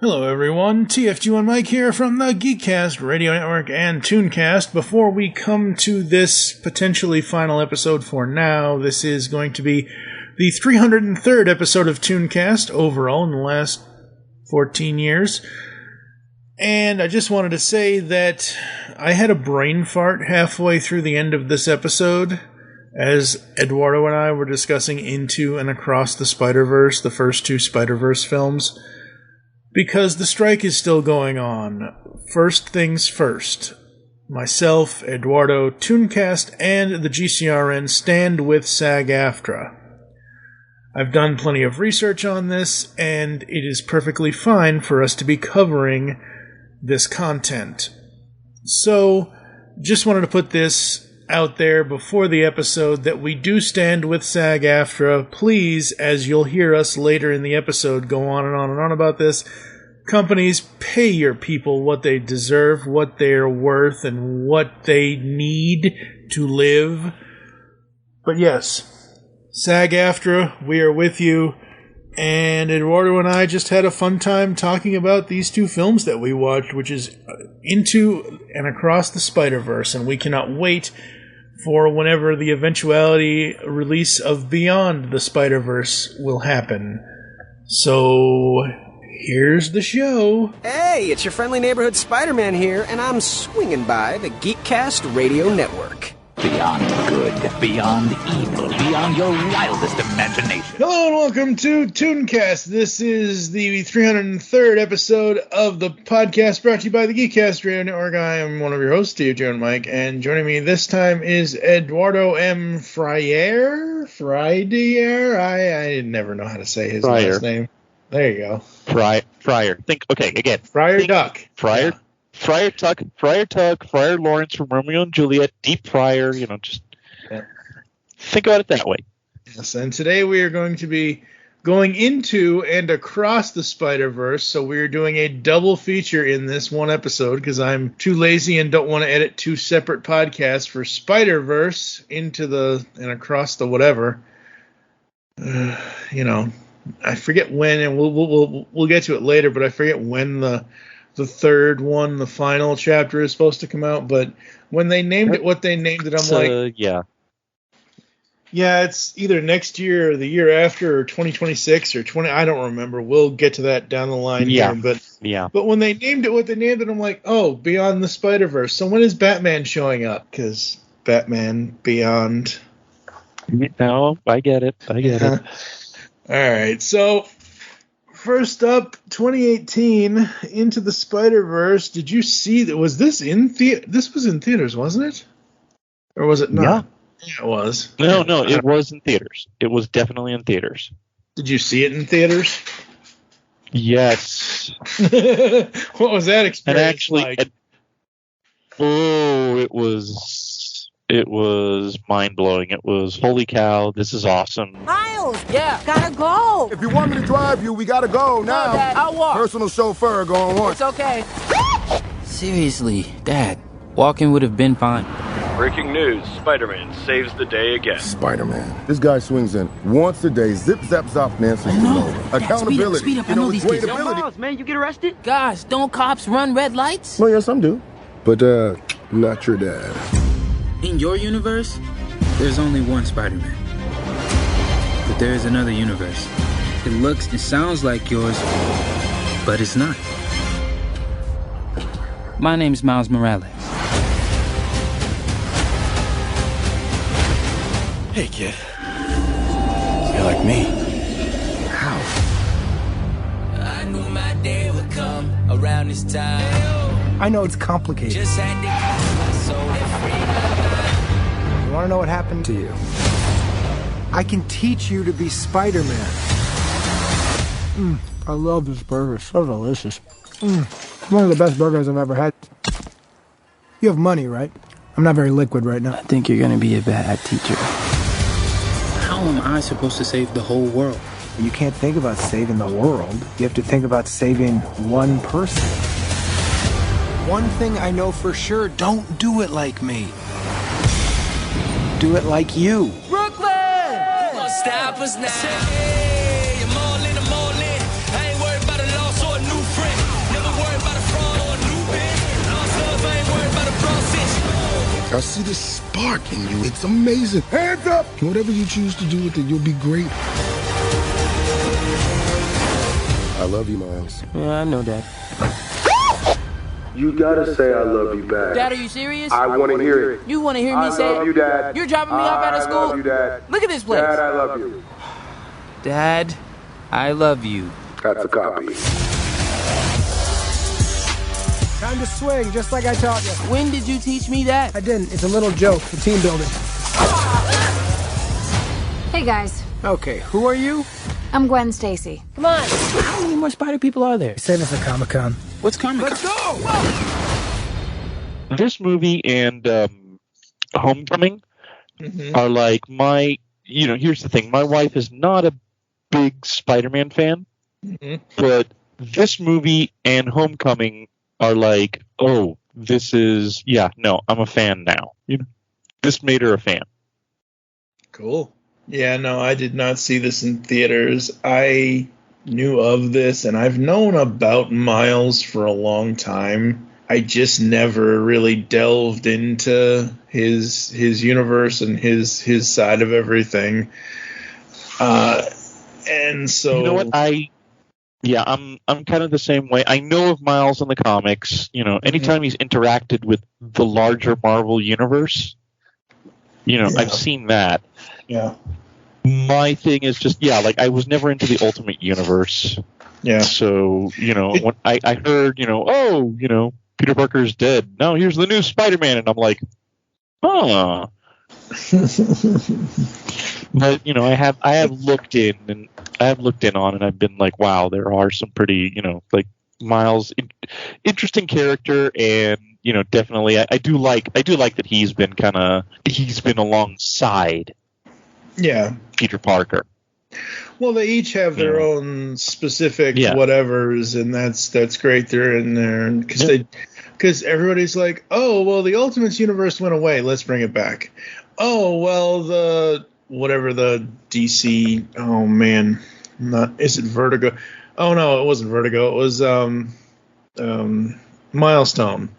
Hello everyone, TFG1Mike here from the GCRN Radio Network and ToonCast. Before we come to this potentially final episode for now, this is going to be the 303rd episode of ToonCast overall in the last 14 years. And I just wanted to say that I had a brain fart halfway through the end of this episode as Eduardo and I were discussing Into and Across the Spider-Verse, the first two Spider-Verse films. Because the strike is still going on. First things first. Myself, Eduardo, ToonCast, and the GCRN stand with SAG-AFTRA. I've done plenty of research on this, and it is perfectly fine for us to be covering this content. So, just wanted to put this out there before the episode that we do stand with SAG-AFTRA. Please, as you'll hear us later in the episode go on and on and on about this, companies, pay your people what they deserve, what they're worth, and what they need to live. But yes, SAG-AFTRA, we are with you, and Eduardo and I just had a fun time talking about these two films that we watched, which is Into and Across the Spider-Verse, and we cannot wait for whenever the eventuality release of Beyond the Spider-Verse will happen. So, here's the show. Hey, it's your friendly neighborhood Spider-Man here, and I'm swinging by the GeekCast Radio Network. Beyond good, beyond evil, beyond your wildest imagination. Hello and welcome to ToonCast. This is the 303rd episode of the podcast brought to you by the GeekCast Radio Network. I am one of your hosts, TFG1Mike, and joining me this time is Eduardo M. Freyre? I never know how to say his last name. There you go. Freyre. Again. Freyre Duck. Freyre. Yeah. Freyre Tuck, Freyre Lawrence from Romeo and Juliet, Deep Fryer, just think about it that way. Yes, and today we are going to be going into and across the Spider-Verse, so we're doing a double feature in this one episode because I'm too lazy and don't want to edit two separate podcasts for Spider-Verse, Into the and Across the whatever. I forget when, and we'll get to it later, but I forget when the third one, the final chapter, is supposed to come out. But when they named it what they named it, I'm like, yeah, it's either next year or the year after, or 2026 or 20. I don't remember. We'll get to that down the line here. But when they named it what they named it, I'm like, oh, Beyond the Spider-Verse. So when is Batman showing up? Because Batman Beyond. No, I get it. All right, so first up, 2018, Into the Spider-Verse. Did you see that? Was this in This was in theaters, wasn't it? Or was it not? Yeah, it was. No, it was in theaters. It was definitely in theaters. Did you see it in theaters? Yes. What was that experience and actually, like? It was mind-blowing. It was, holy cow, this is awesome. Miles, gotta go. If you want me to drive you, we gotta go now. No, Dad, I'll walk. Personal chauffeur going once. It's okay. Seriously, Dad, walking would have been fine. Breaking news, Spider-Man saves the day again. Spider-Man. This guy swings in once a day, zip, zap, zop, Nancy. Accountability. Speed up. I know these kids. Miles, man, you get arrested? Gosh, don't cops run red lights? Well, yes, some do. But, not your dad. In your universe, there's only one Spider-Man. But there is another universe. It looks and sounds like yours, but it's not. My name's Miles Morales. Hey, kid. You're like me. How? I knew my day would come around this time. I know it's complicated. Just had to keep my soul free. You want to know what happened to you? I can teach you to be Spider-Man. I love this burger. So delicious. One of the best burgers I've ever had. You have money, right? I'm not very liquid right now. I think you're gonna be a bad teacher. How am I supposed to save the whole world? You can't think about saving the world. You have to think about saving one person. One thing I know for sure, don't do it like me. Do it like you. Brooklyn! Stop us now. Hey, I'm all in. I ain't worried about a loss or a new friend. I see this spark in you. It's amazing. Hands up! Whatever you choose to do with it, you'll be great. I love you, Miles. Yeah, I know that. You gotta say I love you back. Dad, are you serious? I want to hear it. You want to hear me say it? I love you, Dad. You're dropping me off out of school? I love you, Dad. Look at this place. Dad, I love you. Dad, I love you. That's a copy. Time to swing, just like I taught you. When did you teach me that? I didn't. It's a little joke for team building. Hey, guys. Okay, who are you? I'm Gwen Stacy. Come on. How many more spider people are there? Save us a Comic-Con. What's Comic-Con? Let's go! This movie and Homecoming are like my, here's the thing. My wife is not a big Spider-Man fan, but this movie and Homecoming are like, oh, this is, I'm a fan now. This made her a fan. Cool. Yeah, no, I did not see this in theaters. I knew of this, and I've known about Miles for a long time. I just never really delved into his universe and his side of everything. And so, you know what? I'm kind of the same way. I know of Miles in the comics. Anytime he's interacted with the larger Marvel universe, I've seen that. Yeah. My thing is just, I was never into the Ultimate Universe. Yeah. So, when I heard, Peter Parker's dead. Now here's the new Spider-Man. And I'm like, huh. But, I have looked in on and I've been like, wow, there are some pretty, Miles, interesting character. And, definitely, I do like that he's been alongside. Yeah. Peter Parker. Well, they each have their own specific whatevers, and that's great. They're in there because everybody's like, oh, well, the Ultimates universe went away. Let's bring it back. Oh, well, the DC. Oh man, is it Vertigo? Oh no, it wasn't Vertigo. It was Milestone.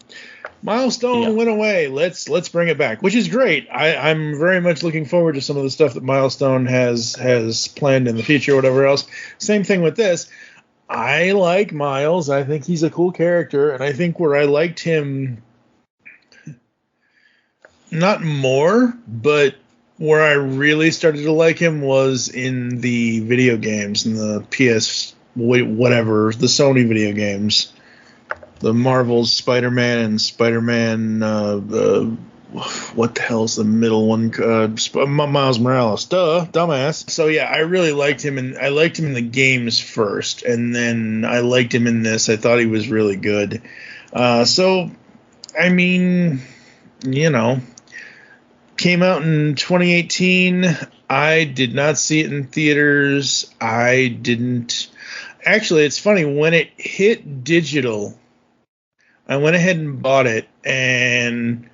Milestone went away. Let's bring it back, which is great. I'm very much looking forward to some of the stuff that Milestone has planned in the future or whatever else. Same thing with this. I like Miles. I think he's a cool character, and I think where I liked him, not more, but where I really started to like him was in the video games, in the PS whatever, the Sony video games. The Marvel's Spider-Man and Spider-Man, what the hell's the middle one? Miles Morales. Duh, dumbass. So yeah, I really liked him, and I liked him in the games first, and then I liked him in this. I thought he was really good. So, I mean, came out in 2018. I did not see it in theaters. I didn't. Actually, it's funny, when it hit digital, I went ahead and bought it, and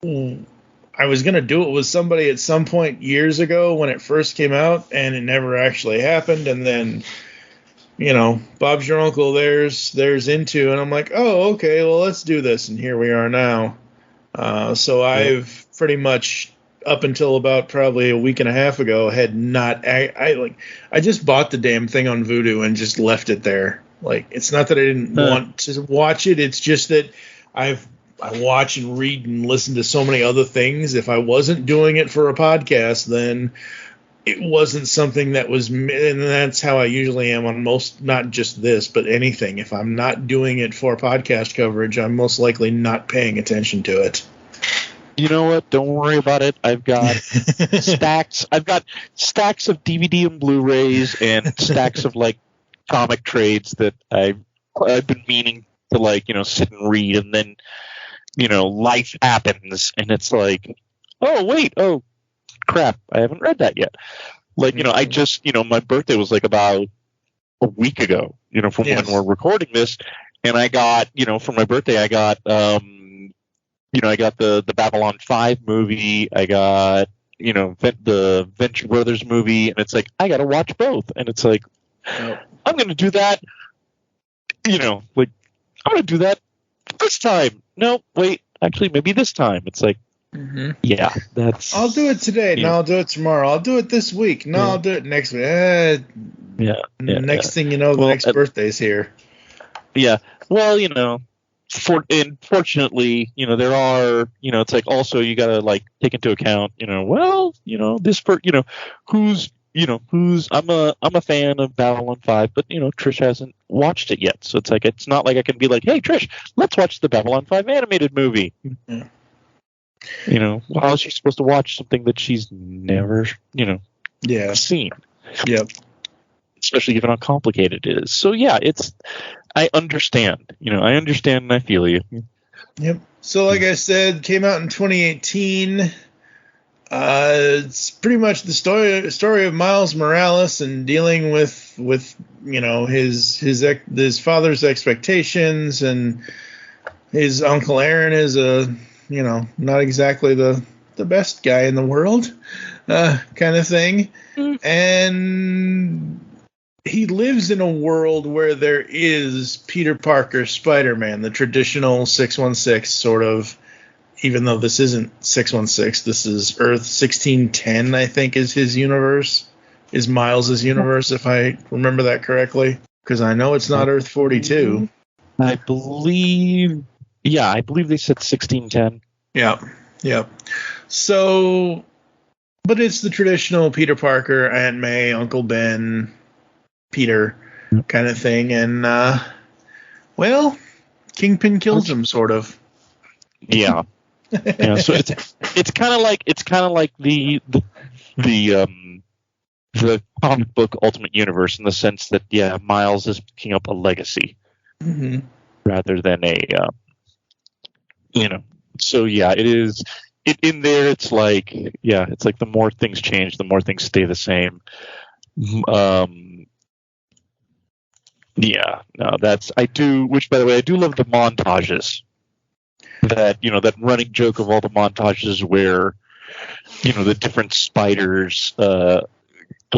I was going to do it with somebody at some point years ago when it first came out, and it never actually happened. And then, Bob's your uncle, there's into, and I'm like, oh, okay, well, let's do this. And here we are now. So I've pretty much, up until about probably a week and a half ago, had not, I just bought the damn thing on Vudu and just left it there. Like, it's not that I didn't want to watch it. It's just that I watch and read and listen to so many other things. If I wasn't doing it for a podcast, then it wasn't something that was, and that's how I usually am on most, not just this, but anything. If I'm not doing it for podcast coverage, I'm most likely not paying attention to it. You know what? Don't worry about it. I've got stacks. I've got stacks of DVD and Blu-rays and stacks of comic trades that I've been meaning to sit and read, and then life happens and it's like, oh wait, oh crap, I haven't read that yet. I just my birthday was about a week ago, from when we're recording this, and I got for my birthday I got I got the Babylon 5 movie, I got the Venture Brothers movie, and it's like I gotta watch both, and it's like I'm going to do that, I'm going to do that this time. No, wait, actually, maybe this time. It's like, Yeah, that's. I'll do it today. No, I'll do it tomorrow. I'll do it this week. No, I'll do it next week. Next thing you know, the next birthday's here. Yeah. Well, fortunately, there are, it's like also you got to like take into account, this who's I'm a fan of Babylon 5, but Trish hasn't watched it yet, so it's like it's not like I can be like, hey Trish, let's watch the Babylon 5 animated movie. Yeah. How is she supposed to watch something that she's never seen? Yep. Especially given how complicated it is. So yeah, I understand. I understand and I feel you. Yep. So like I said, came out in 2018. It's pretty much the story of Miles Morales and dealing with his father's expectations, and his Uncle Aaron is not exactly the best guy in the world, kind of thing. And he lives in a world where there is Peter Parker Spider-Man, the traditional 616 sort of, even though this isn't 616, this is Earth 1610, I think, is his universe, is Miles' universe, if I remember that correctly, because I know it's not Earth 42. I believe they said 1610. Yeah. So, but it's the traditional Peter Parker, Aunt May, Uncle Ben, Peter kind of thing, and Kingpin kills him, sort of. Yeah. So it's kind of like the comic book Ultimate Universe, in the sense that Miles is picking up a legacy rather than a So yeah, it is. In there, it's like the more things change, the more things stay the same. Which, by the way, I do love the montages. That running joke of all the montages where, the different spiders go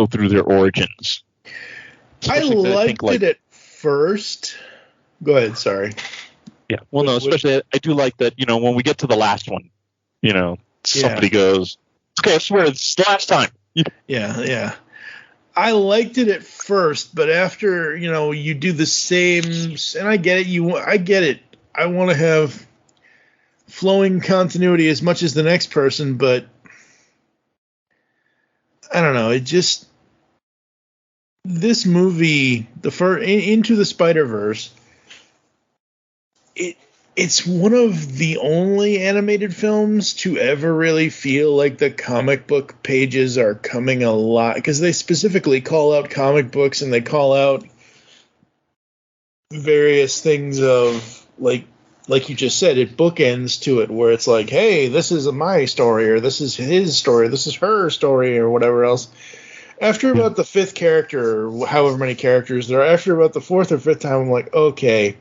through their origins. I liked it at first. Go ahead, sorry. Yeah, well, no, especially I do like that, when we get to the last one, somebody goes, okay, I swear, this is the last time. Yeah. I liked it at first, but after, you do the same, and I get it. I want to have flowing continuity as much as the next person, but I don't know. This movie, Into the Spider-Verse, it's one of the only animated films to ever really feel like the comic book pages are coming alive, because they specifically call out comic books, and they call out various things of like you just said, it bookends to it, where it's like, hey, this is my story, or this is his story, this is her story, or whatever else. After about the fifth character, or however many characters there are, after about the fourth or fifth time, I'm like, okay,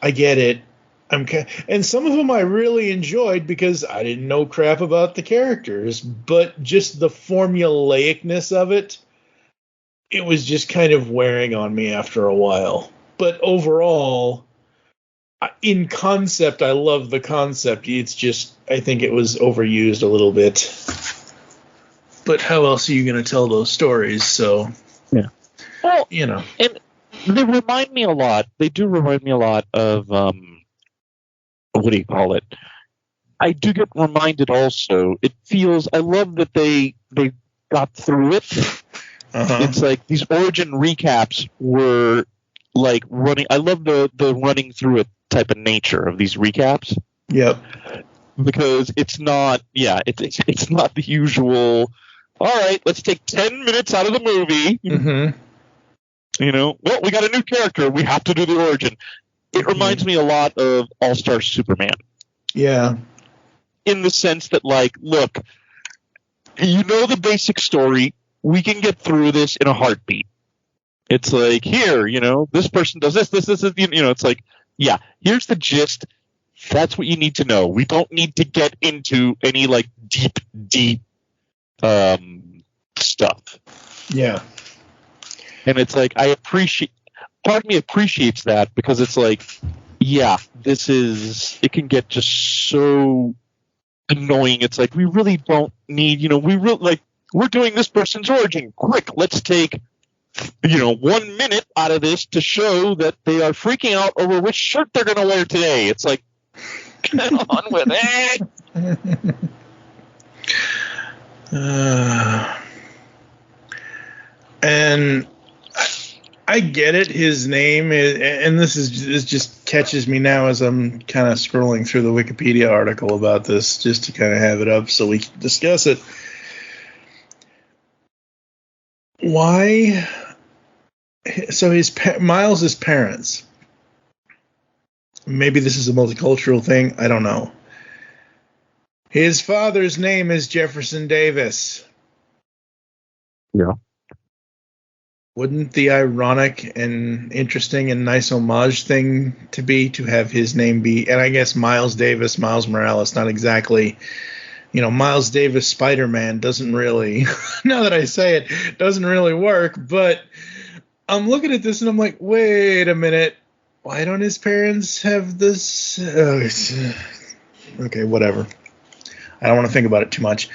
I get it. And some of them I really enjoyed because I didn't know crap about the characters, but just the formulaicness of it was just kind of wearing on me after a while. But overall, in concept, I love the concept. It's just, I think it was overused a little bit. But how else are you going to tell those stories? So, yeah. Well, and they remind me a lot. They do remind me a lot of, what do you call it? I do get reminded also. It feels, I love that they got through it. It's like these origin recaps were like running. I love the running through it type of nature of these recaps. Yep. Because it's not, it's not the usual, all right, let's take 10 minutes out of the movie. Well, we got a new character. We have to do the origin. It reminds me a lot of All-Star Superman. Yeah. In the sense that, like, look, the basic story. We can get through this in a heartbeat. It's like, here, this person does this, it's like, yeah, here's the gist. That's what you need to know. We don't need to get into any, like, deep stuff. Yeah. And it's like, part of me appreciates that, because it's like, yeah, it can get just so annoying. It's like, we really don't need, we're doing this person's origin. Quick, let's take, 1 minute out of this to show that they are freaking out over which shirt they're going to wear today. It's like, get on with it. And I get it. His name is, and this just catches me now as I'm kind of scrolling through the Wikipedia article about this, just to kind of have it up so we can discuss it. Why? So Miles' parents. Maybe this is a multicultural thing. I don't know. His father's name is Jefferson Davis. Yeah. Wouldn't the ironic and interesting and nice homage thing to be to have his name be, and I guess Miles Davis, Miles Morales, not exactly, Miles Davis Spider-Man doesn't really, now that I say it, doesn't really work, but I'm looking at this and I'm like, wait a minute, why don't his parents have this? Okay, whatever. I don't want to think about it too much.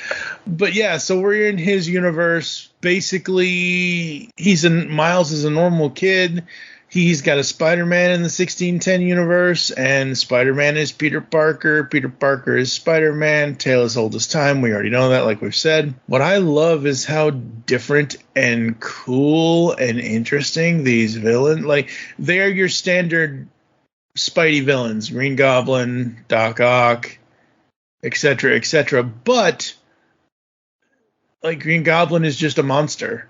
But yeah, so we're in his universe. Basically, Miles is a normal kid. He's got a Spider-Man in the 1610 universe, and Spider-Man is Peter Parker. Peter Parker is Spider-Man. Tale as old as time. We already know that, like we've said. What I love is how different and cool and interesting these villains, they are your standard Spidey villains. Green Goblin, Doc Ock, etc., etc. But Green Goblin is just a monster.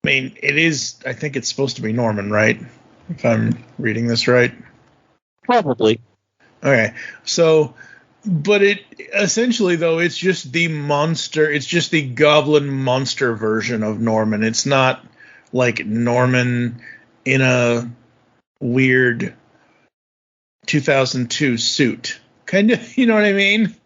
I mean, I think it's supposed to be Norman, right? If I'm reading this right. Probably. Okay. So, but it essentially, though, it's just the monster. It's just the goblin monster version of Norman. It's not like Norman in a weird 2002 suit. Kind of, you know what I mean?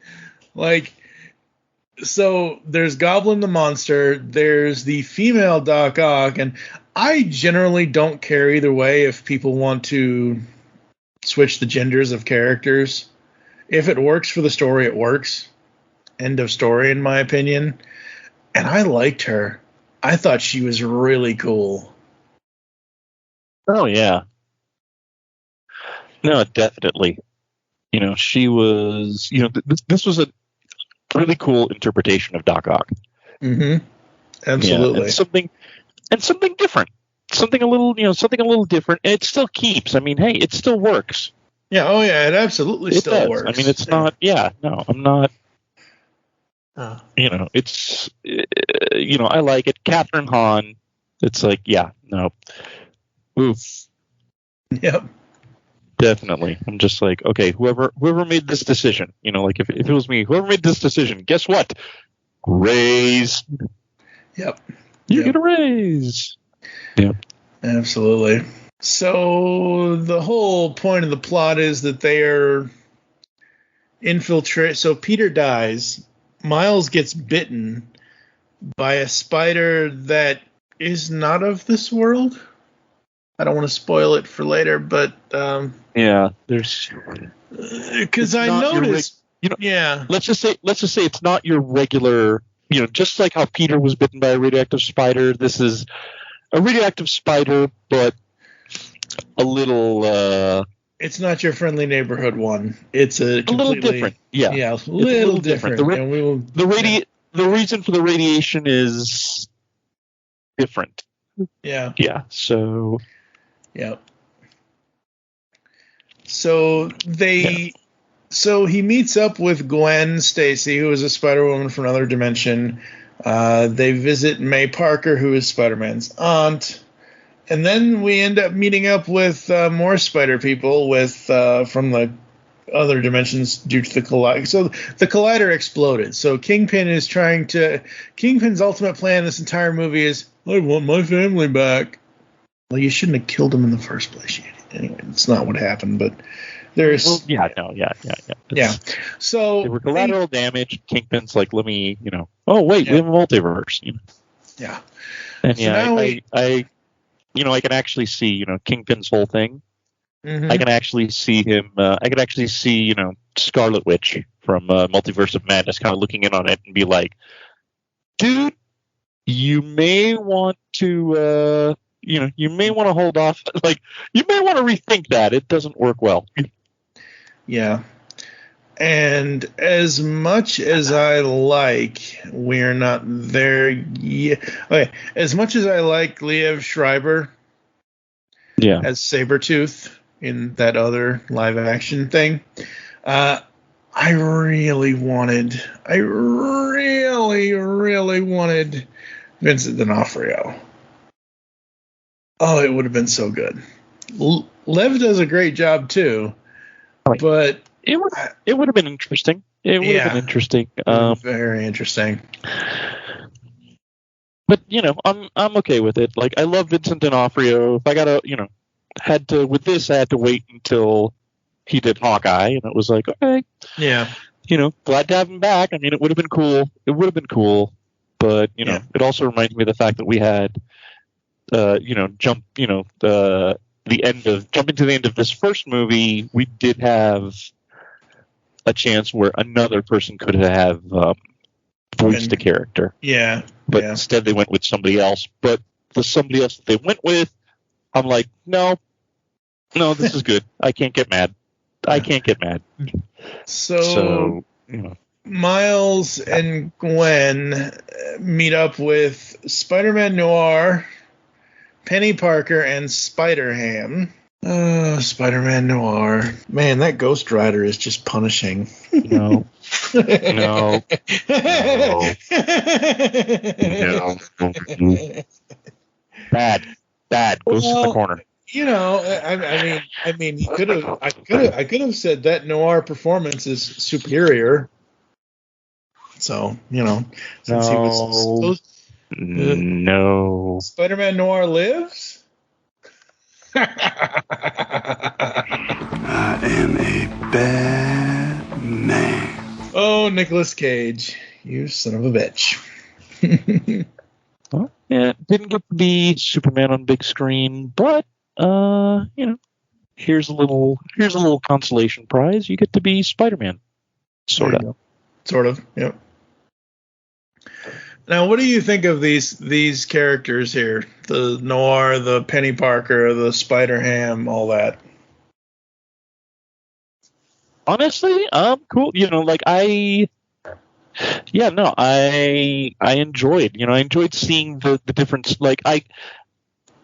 So there's Goblin the monster, there's the female Doc Ock, and I generally don't care either way if people want to switch the genders of characters. If it works for the story, it works. End of story, in my opinion. And I liked her. I thought she was really cool. Oh, yeah. No, definitely. She was, this was a really cool interpretation of Doc Ock. Mm-hmm. Absolutely. Yeah, and something different. Something a little different. And it still keeps. I mean, hey, it still works. Yeah. Oh, yeah. It absolutely still works. I mean, it's not. Yeah. No, I'm not. It's. I like it. Catherine Hahn. It's like, yeah. No. Oof. Yep. Definitely. I'm just like, okay, whoever made this decision, if it was me, whoever made this decision, guess what? Raise. Yep. You get a raise. Yep. Absolutely. So the whole point of the plot is that they are infiltrate. So Peter dies. Miles gets bitten by a spider that is not of this world. I don't want to spoil it for later, but yeah, there's because I noticed. Yeah. Let's just say it's not your regular. Just like how Peter was bitten by a radioactive spider, this is a radioactive spider, but a little. It's not your friendly neighborhood one. It's a little different. Yeah, a little different. The reason for the radiation is different. Yeah. Yeah. So. Yeah. So So he meets up with Gwen Stacy, who is a Spider-Woman from another dimension. They visit May Parker, who is Spider-Man's aunt. And then we end up meeting up with more Spider people from the other dimensions due to the collider. So the collider exploded. So Kingpin's ultimate plan this entire movie is, I want my family back. Well, you shouldn't have killed him in the first place. Anyway, it's not what happened, but there's... Yeah. So... They were collateral damage. Kingpin's like, let me, oh, wait, we have a multiverse. Yeah. And I can actually see, Kingpin's whole thing I can actually see him. I could actually see, Scarlet Witch from Multiverse of Madness kind of looking in on it and be like, dude, you may want to, you may want to hold off. Like, you may want to rethink that. It doesn't work well. Yeah. And as much as I like, we're not there yet. Okay. As much as I like Liev Schreiber as Sabretooth in that other live action thing, I really wanted Vincent D'Onofrio. Oh, it would have been so good. Lev does a great job too, but it would have been interesting. It would have been interesting. Very interesting. But I'm okay with it. Like, I love Vincent D'Onofrio. If I gotta, with this, I had to wait until he did Hawkeye, and it was like, okay, yeah, glad to have him back. I mean, it would have been cool. It would have been cool, but it also reminded me of the fact that we had, jumping to the end of this first movie, we did have a chance where another person could have voiced the character. Yeah. But instead they went with somebody else. But the somebody else that they went with, I'm like, no, this is good. I can't get mad. So Miles and Gwen meet up with Spider-Man Noir, Penny Parker, and Spider-Ham. Spider-Man Noir. Man, that Ghost Rider is just punishing. No. Bad. Goes in the corner. I mean, he could have. I could have said that Noir performance is superior. So since he was no. Spider-Man Noir lives. I am a bad man. Oh, Nicolas Cage, you son of a bitch. Well, yeah, didn't get to be Superman on big screen, but here's a little consolation prize. You get to be Spider-Man, sort of. Yep. Now, what do you think of these characters here? The Noir, the Penny Parker, the Spider-Ham, all that. Honestly, cool. I enjoyed. I enjoyed seeing the difference. Like,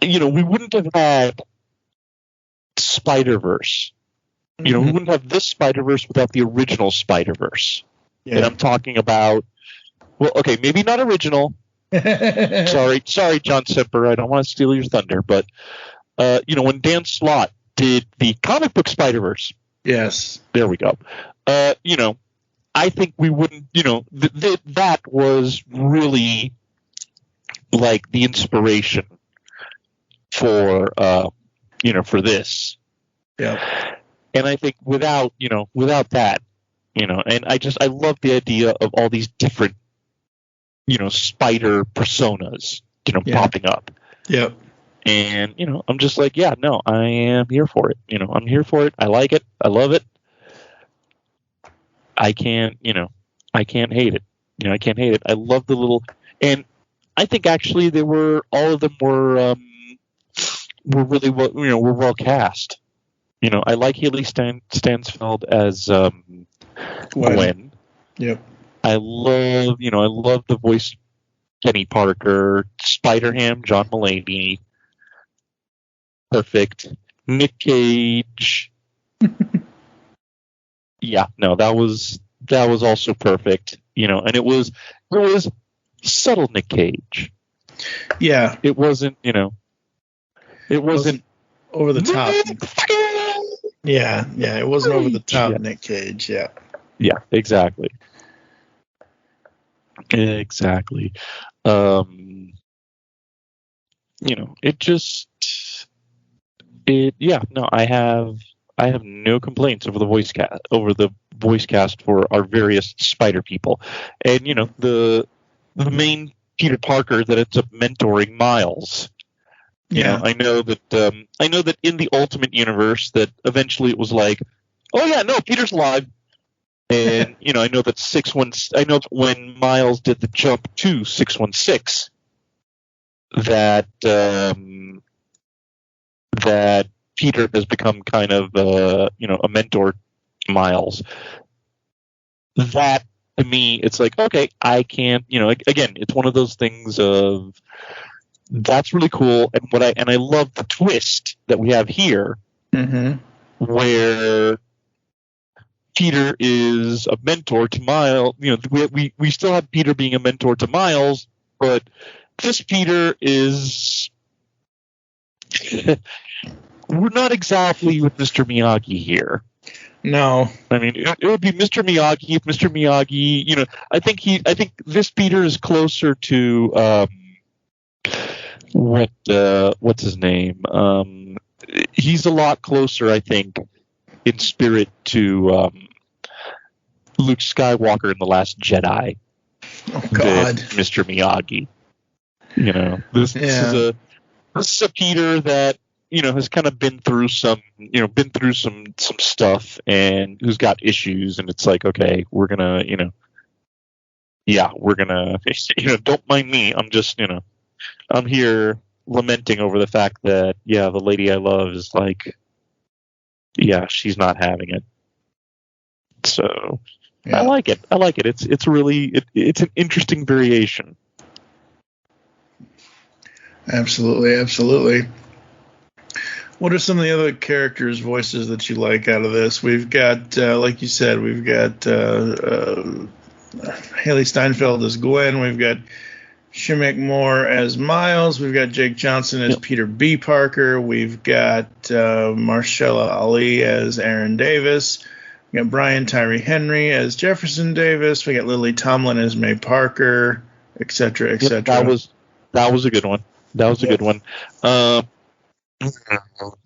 we wouldn't have had Spider-Verse. We wouldn't have this Spider-Verse without the original Spider-Verse. Yeah. And I'm talking about. Well, okay, maybe not original. Sorry, John Semper. I don't want to steal your thunder, but when Dan Slott did the comic book Spider-Verse. Yes. There we go. I think we wouldn't. That was really like the inspiration for for this. Yeah. And I think without that, and I love the idea of all these different. Spider personas, popping up. Yep. And, I'm just like, I am here for it. I'm here for it. I like it. I love it. I can't hate it. I can't hate it. I love the little, and I think actually all of them were really well, were well cast. I like Haley Stansfeld as Gwen. Yep. I love the voice Penny Parker, Spider-Ham, John Mulaney. Perfect. Nick Cage. That was also perfect. And it was subtle Nick Cage. Yeah. It wasn't, it wasn't over the top. Yeah, it wasn't over the top Nick Cage, yeah. Yeah, exactly. Exactly. I have no complaints over the voice cast for our various Spider people. And the main Peter Parker that ends up mentoring Miles, You know, I know that in the Ultimate Universe that eventually it was like, oh yeah, no, Peter's alive. And you know, I know that when Miles did the jump to 616, that that Peter has become kind of a mentor to Miles. That to me, it's like, okay, I can't, again, it's one of those things of that's really cool, and I love the twist that we have here, where Peter is a mentor to Miles. You know, we still have Peter being a mentor to Miles, but this Peter is we're not exactly with Mr. Miyagi here. No, I mean it would be Mr. Miyagi if Mr. Miyagi. You know, I think this Peter is closer to what's his name? He's a lot closer, I think, in spirit to Luke Skywalker in The Last Jedi. Oh God, Mr. Miyagi. You know, this is a Peter that has kind of been through some stuff and who's got issues, and it's like, okay, we're gonna don't mind me. I'm just I'm here lamenting over the fact that the lady I love is like, she's not having it. So I like it. It's really it's an interesting variation. Absolutely. What are some of the other characters' voices that you like out of this? We've got, like you said, we've got Haley Steinfeld as Gwen. We've got Shimek Moore as Miles. We've got Jake Johnson as Peter B. Parker. We've got Marshala Ali as Aaron Davis. We got Brian Tyree Henry as Jefferson Davis. We got Lily Tomlin as May Parker, etc., etc. That was a good one. A good one.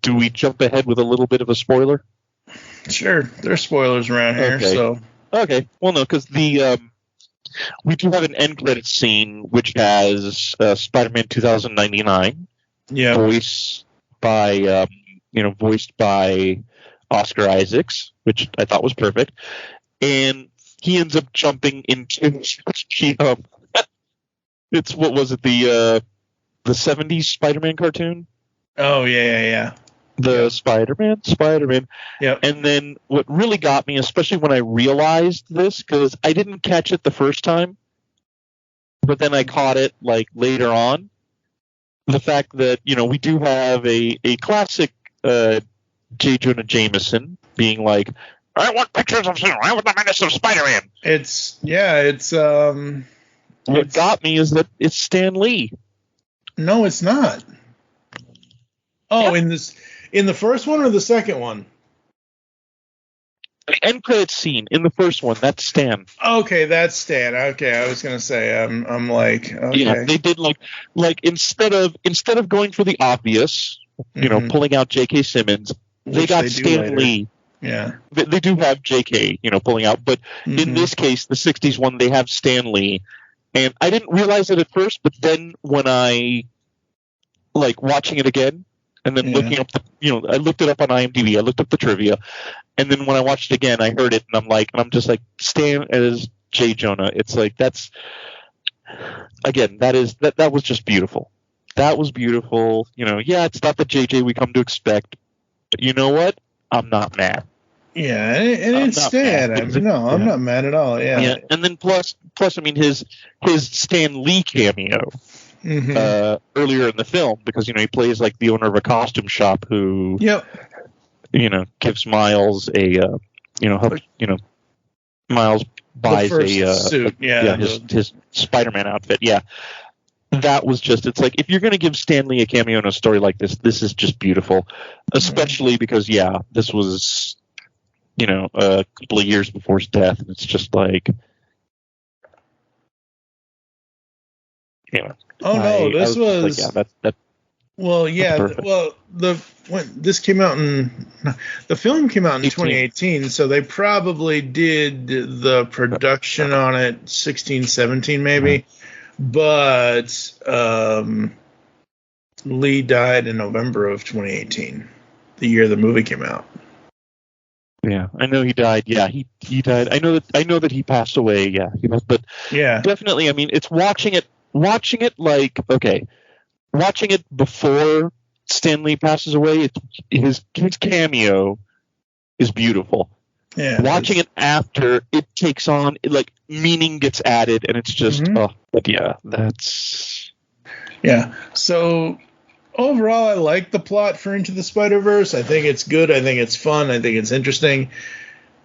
Do we jump ahead with a little bit of a spoiler? Sure, there's spoilers around here. Okay. So well, no, because we do have an end credits scene which has Spider-Man 2099, voiced by Oscar Isaacs, which I thought was perfect, and he ends up jumping into it's what was it, the 70s Spider-Man cartoon? Oh yeah. The Spider-Man. Yeah. And then what really got me, especially when I realized this, because I didn't catch it the first time, but then I caught it like later on, the fact that we do have a classic J. Jonah Jameson being like, I want pictures of the menace of Spider-Man. What got me is that it's Stan Lee. No, it's not. Oh, in the first one or the second one? The end credits scene in the first one, that's Stan. Okay, that's Stan. Okay, I was gonna say, I'm like, okay. Yeah, they did like instead of going for the obvious, pulling out J.K. Simmons, they got Stan Lee. Yeah, they do have J.K. pulling out, but in this case, the '60s one, they have Stan Lee, and I didn't realize it at first, but then when I watching it again. And then looking up, I looked it up on IMDb. I looked up the trivia, and then when I watched it again, I heard it, and I'm just like, Stan as J. Jonah. It's like that was just beautiful. That was beautiful. It's not the JJ we come to expect, but you know what? I'm not mad. Yeah, and it's Stan. I'm not mad at all. Yeah. And then plus, I mean his Stan Lee cameo. Earlier in the film, because he plays like the owner of a costume shop who gives Miles a Miles buys a suit, his Spider-Man outfit. That was just, it's like, if you're going to give Stan Lee a cameo in a story like this is just beautiful, especially because this was a couple of years before his death, and it's just like this was that's well, yeah. perfect. Well, this came out the film came out in 2018, so they probably did the production on it 16, 17 maybe. But Lee died in November of 2018, the year the movie came out. Yeah, I know he died. Yeah, he died. I know that he passed away. Yeah, but yeah, definitely. I mean, it's watching it like, okay, watching it before Stan Lee passes away. His cameo is beautiful. Yeah, watching it after, it takes on, like, meaning gets added, and it's just yeah. So overall, I like the plot for Into the Spider-Verse. I think it's good. I think it's fun. I think it's interesting.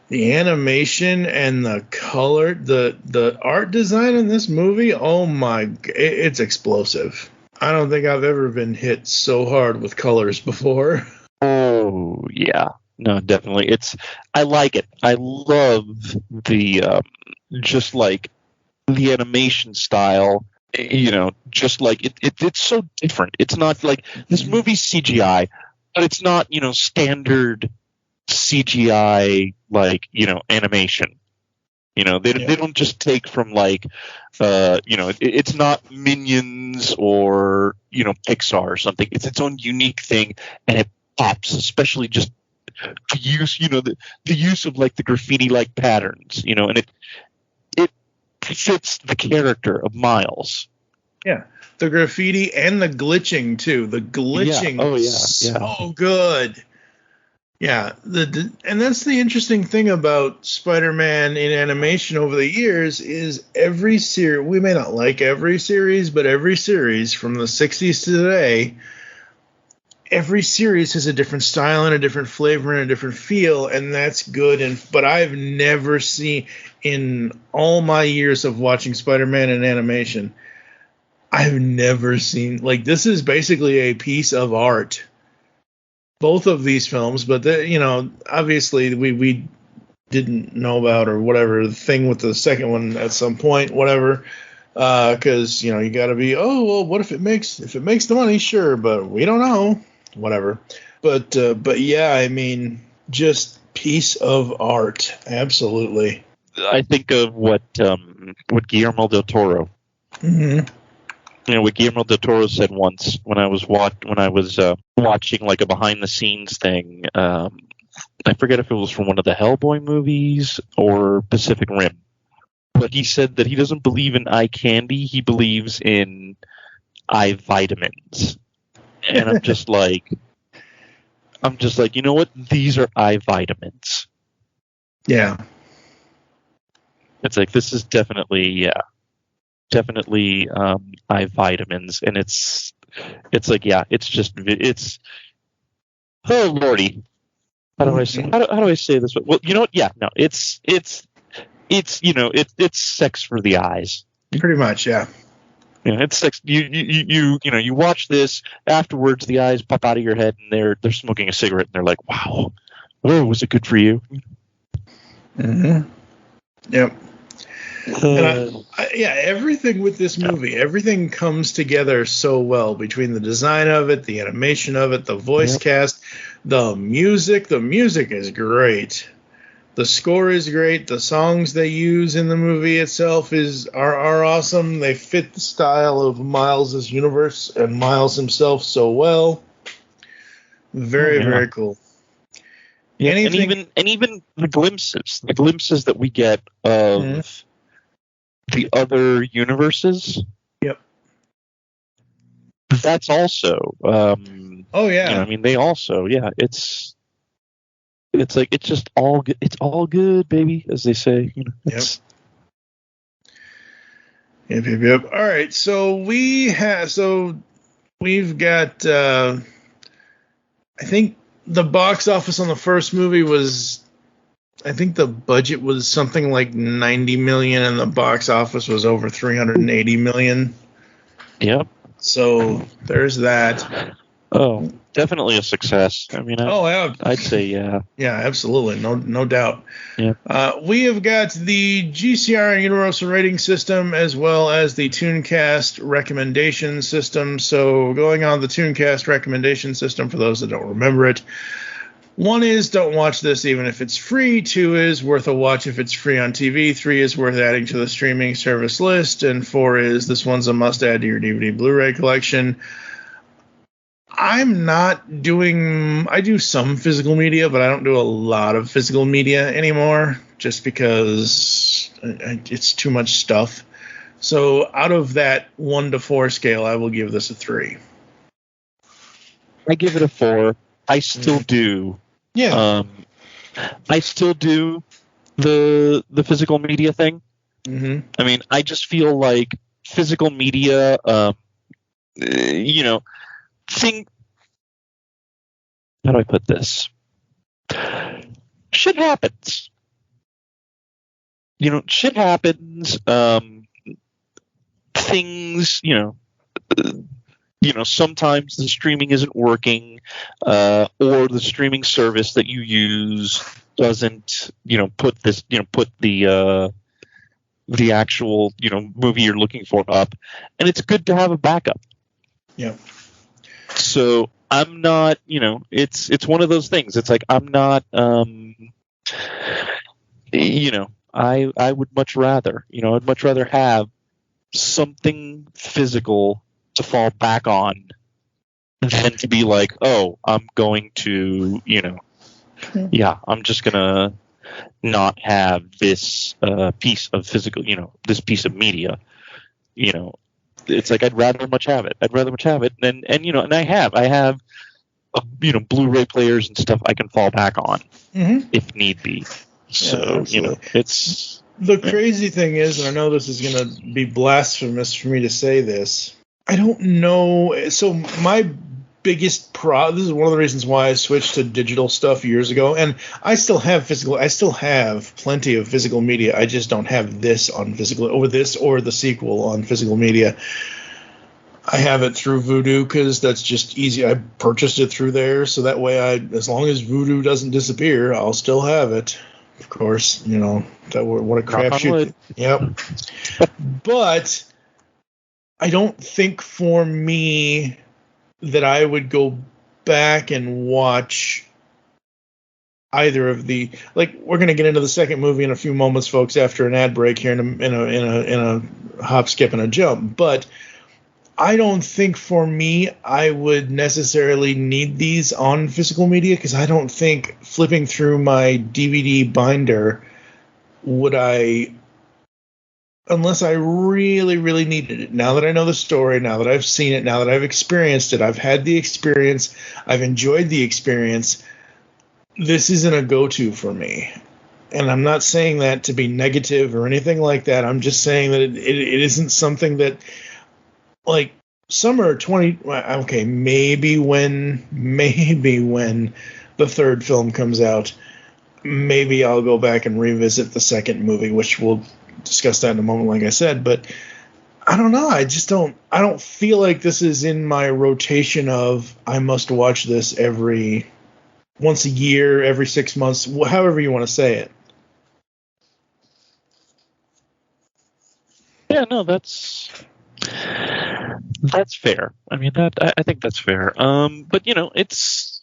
The animation and the color, the art design in this movie, oh my, it's explosive. I don't think I've ever been hit so hard with colors before. Oh, yeah. No, definitely. I like it. I love the, just like the animation style, you know, just like it's so different. It's not like this movie's CGI, but it's not, you know, standard CGI, like, you know, animation. You know, they don't just take from, like, you know, it's not Minions or, you know, Pixar or something. It's its own unique thing, and it pops, especially just the use, you know, the use of, like, the graffiti-like patterns, you know, and it fits the character of Miles. Yeah, the graffiti and the glitching too. The glitching, so good. Yeah, and that's the interesting thing about Spider-Man in animation over the years is every series. We may not like every series, but every series from the 60s to today, every series has a different style and a different flavor and a different feel, and that's good. But I've never seen, in all my years of watching Spider-Man in animation, I've never seen, like, this is basically a piece of art. Both of these films, but you know, obviously we didn't know about, or whatever, the thing with the second one at some point, whatever, because you know, you got to be, oh well, what if it makes the money? Sure, but we don't know, whatever. But yeah, I mean, just piece of art, absolutely. I think of what Guillermo del Toro. Mm-hmm. You know, what Guillermo del Toro said once when I was watching, like, a behind the scenes thing. I forget if it was from one of the Hellboy movies or Pacific Rim, but he said that he doesn't believe in eye candy. He believes in eye vitamins. And I'm just like, you know what? These are eye vitamins. Yeah. It's like, this is definitely eye vitamins, and it's like, yeah, it's oh lordy, how do I say this? Well, you know what? Yeah, no, it's you know, it's sex for the eyes. Pretty much, yeah. You know, it's sex. You know, you watch this afterwards, the eyes pop out of your head, and they're smoking a cigarette, and they're like, wow, oh, was it good for you? Mm-hmm. Yep. And everything with this movie, everything comes together so well between the design of it, the animation of it, the voice cast, the music. The music is great. The score is great. The songs they use in the movie itself are awesome. They fit the style of Miles' universe and Miles himself so well. Very cool. Yeah, and even the glimpses that we get of the other universes. Yep. That's also. Oh yeah. You know, I mean, they also. Yeah, it's like, it's just all good. It's all good, baby, as they say. You know. Yep. All right, so we've got. I think the box office on the first movie was. I think the budget was something like $90 million, and the box office was over $380 million. Yep. So there's that. Oh, definitely a success. I mean, I'd say yeah. Yeah, absolutely, no doubt. Yeah. We have got the GCRN Universal Rating System as well as the ToonCast Recommendation System. So going on the ToonCast Recommendation System, for those that don't remember it. 1 is, don't watch this even if it's free. 2 is, worth a watch if it's free on TV. 3 is, worth adding to the streaming service list. And 4 is, this one's a must add to your DVD Blu-ray collection. I'm not doing. I do some physical media, but I don't do a lot of physical media anymore, just because it's too much stuff. So out of that 1 to 4 scale, I will give this a 3. I give it a 4. I still do. Yeah. I still do the physical media thing. Mm-hmm. I mean, I just feel like physical media, you know, how do I put this? Shit happens. You know, shit happens. Things, sometimes the streaming isn't working, or the streaming service that you use doesn't, put the actual, movie you're looking for up, and it's good to have a backup. Yeah. So I'm not, it's one of those things. It's like I'm not, I would much rather, I'd much rather have something physical to fall back on than to be like, oh, I'm going to, I'm just gonna not have this piece of physical, this piece of media, It's like I'd rather much have it. And I have Blu-ray players and stuff I can fall back on if need be. So, it's the crazy thing is, and I know this is going to be blasphemous for me to say this, I don't know. So my biggest this is one of the reasons why I switched to digital stuff years ago, and I still have plenty of physical media. I just don't have this on physical, or this or the sequel on physical media. I have it through Vudu because that's just easy. I purchased it through there, so that way as long as Vudu doesn't disappear, I'll still have it. Of course, that what a crapshoot. Yep. But I don't think for me that I would go back and watch either of the, like, we're going to get into the second movie in a few moments, folks, after an ad break here in a hop, skip, and a jump. But I don't think for me I would necessarily need these on physical media, because I don't think flipping through my DVD binder would I, unless I really, really needed it. Now that I know the story, now that I've seen it, now that I've experienced it, I've had the experience, I've enjoyed the experience, this isn't a go-to for me. And I'm not saying that to be negative or anything like that. I'm just saying that it isn't something that, like, summer 20, okay, maybe when the third film comes out, maybe I'll go back and revisit the second movie, which we'll discuss that in a moment, like I said. But I don't know. I don't feel like this is in my rotation of I must watch this once a year, every 6 months, however you want to say it. Yeah, no, that's fair. I mean, I think that's fair. But it's,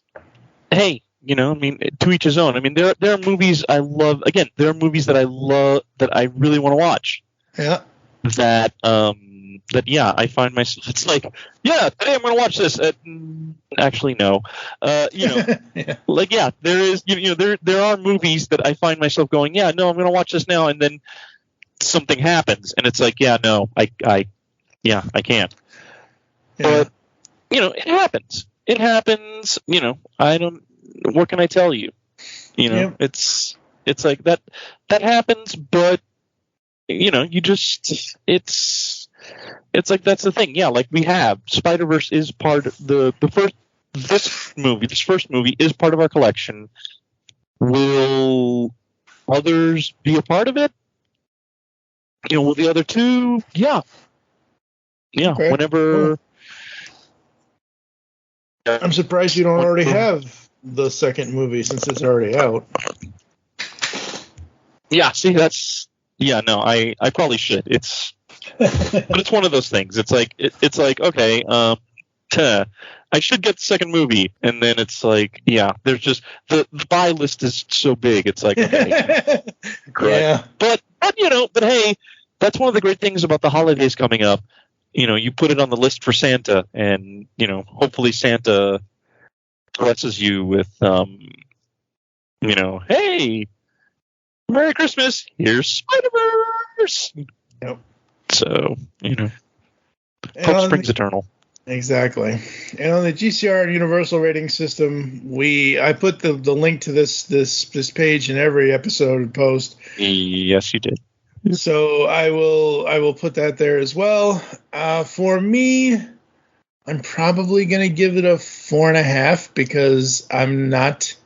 hey, I mean, to each his own. I mean, there are movies I love. Again, there are movies that I love that I really want to watch. Yeah. That I find myself. It's like, yeah, today I'm going to watch this. Actually, no. Yeah. Like, yeah, there is. There are movies that I find myself going, yeah, no, I'm going to watch this now, and then something happens, and it's like, yeah, no, I can't. Yeah. But it happens. It happens. I don't. What can I tell you? It's like that happens, but you just it's like that's the thing. Yeah, like we have Spider-Verse is part of this first movie is part of our collection. Will others be a part of it? Will the other two? Yeah. Yeah, okay. Whenever. I'm surprised you don't already have the second movie since it's already out. Yeah, see, no, I probably should. But it's one of those things. It's like, okay, I should get the second movie, and then it's like, yeah, there's just the buy list is so big. It's like, okay, yeah, but hey, that's one of the great things about the holidays coming up. you put it on the list for Santa, and hopefully Santa blesses you with hey, Merry Christmas, here's Spider-Verse. Yep. So hope springs eternal. Exactly. And on the GCRN Universal Rating System, I put the link to this page in every episode post. Yes, you did. So I will put that there as well. For me, I'm probably gonna give it a 4.5 because I'm not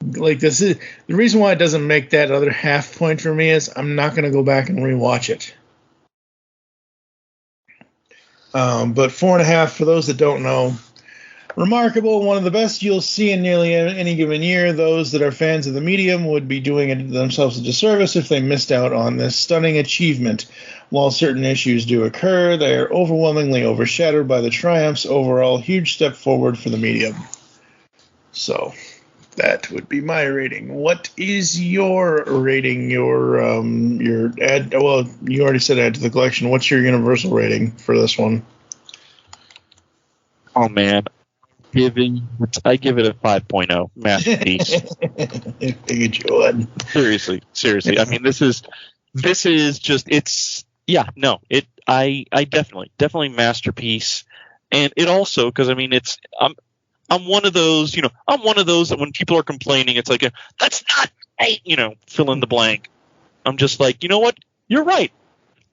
like this is the reason why it doesn't make that other half point for me is I'm not gonna go back and rewatch it. But 4.5 for those that don't know. Remarkable, one of the best you'll see in nearly any given year. Those that are fans of the medium would be doing themselves a disservice if they missed out on this stunning achievement. While certain issues do occur, they are overwhelmingly overshadowed by the triumphs. Overall, huge step forward for the medium. So, that would be my rating. What is your rating? Your add? Well, you already said add to the collection. What's your universal rating for this one? Oh man. I give it a 5.0 masterpiece. I figured you would. Seriously. I mean, this is just I definitely masterpiece, and it also because I mean I'm one of those that when people are complaining, it's like that's not right, fill in the blank. I'm just like, you know what, you're right.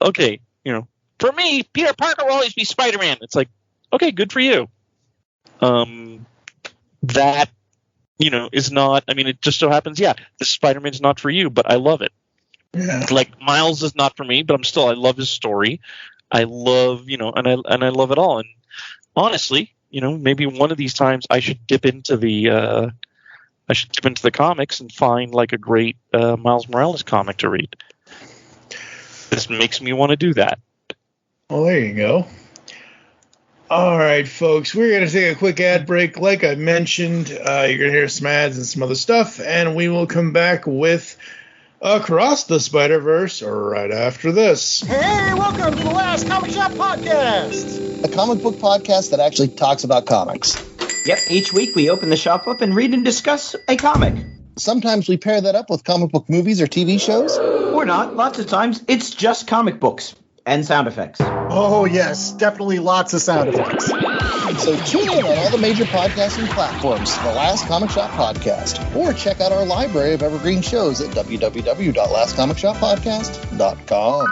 Okay, for me, Peter Parker will always be Spider-Man. It's like, okay, good for you. That is not. I mean, it just so happens. Yeah, this Spider-Man's not for you, but I love it. Yeah. Like Miles is not for me, but I love his story. I love and I love it all. And honestly, maybe one of these times I should dip into the comics and find like a great Miles Morales comic to read. This makes me want to do that. Well, there you go. All right, folks, we're going to take a quick ad break. Like I mentioned, you're going to hear some ads and some other stuff, and we will come back with Across the Spider-Verse right after this. Hey, welcome to the Last Comic Shop Podcast, a comic book podcast that actually talks about comics. Yep, each week we open the shop up and read and discuss a comic. Sometimes we pair that up with comic book movies or TV shows. Or not. Lots of times it's just comic books. And sound effects. Oh, yes. Definitely lots of sound effects. So tune in on all the major podcasting platforms to the Last Comic Shop Podcast. Or check out our library of evergreen shows at www.lastcomicshoppodcast.com.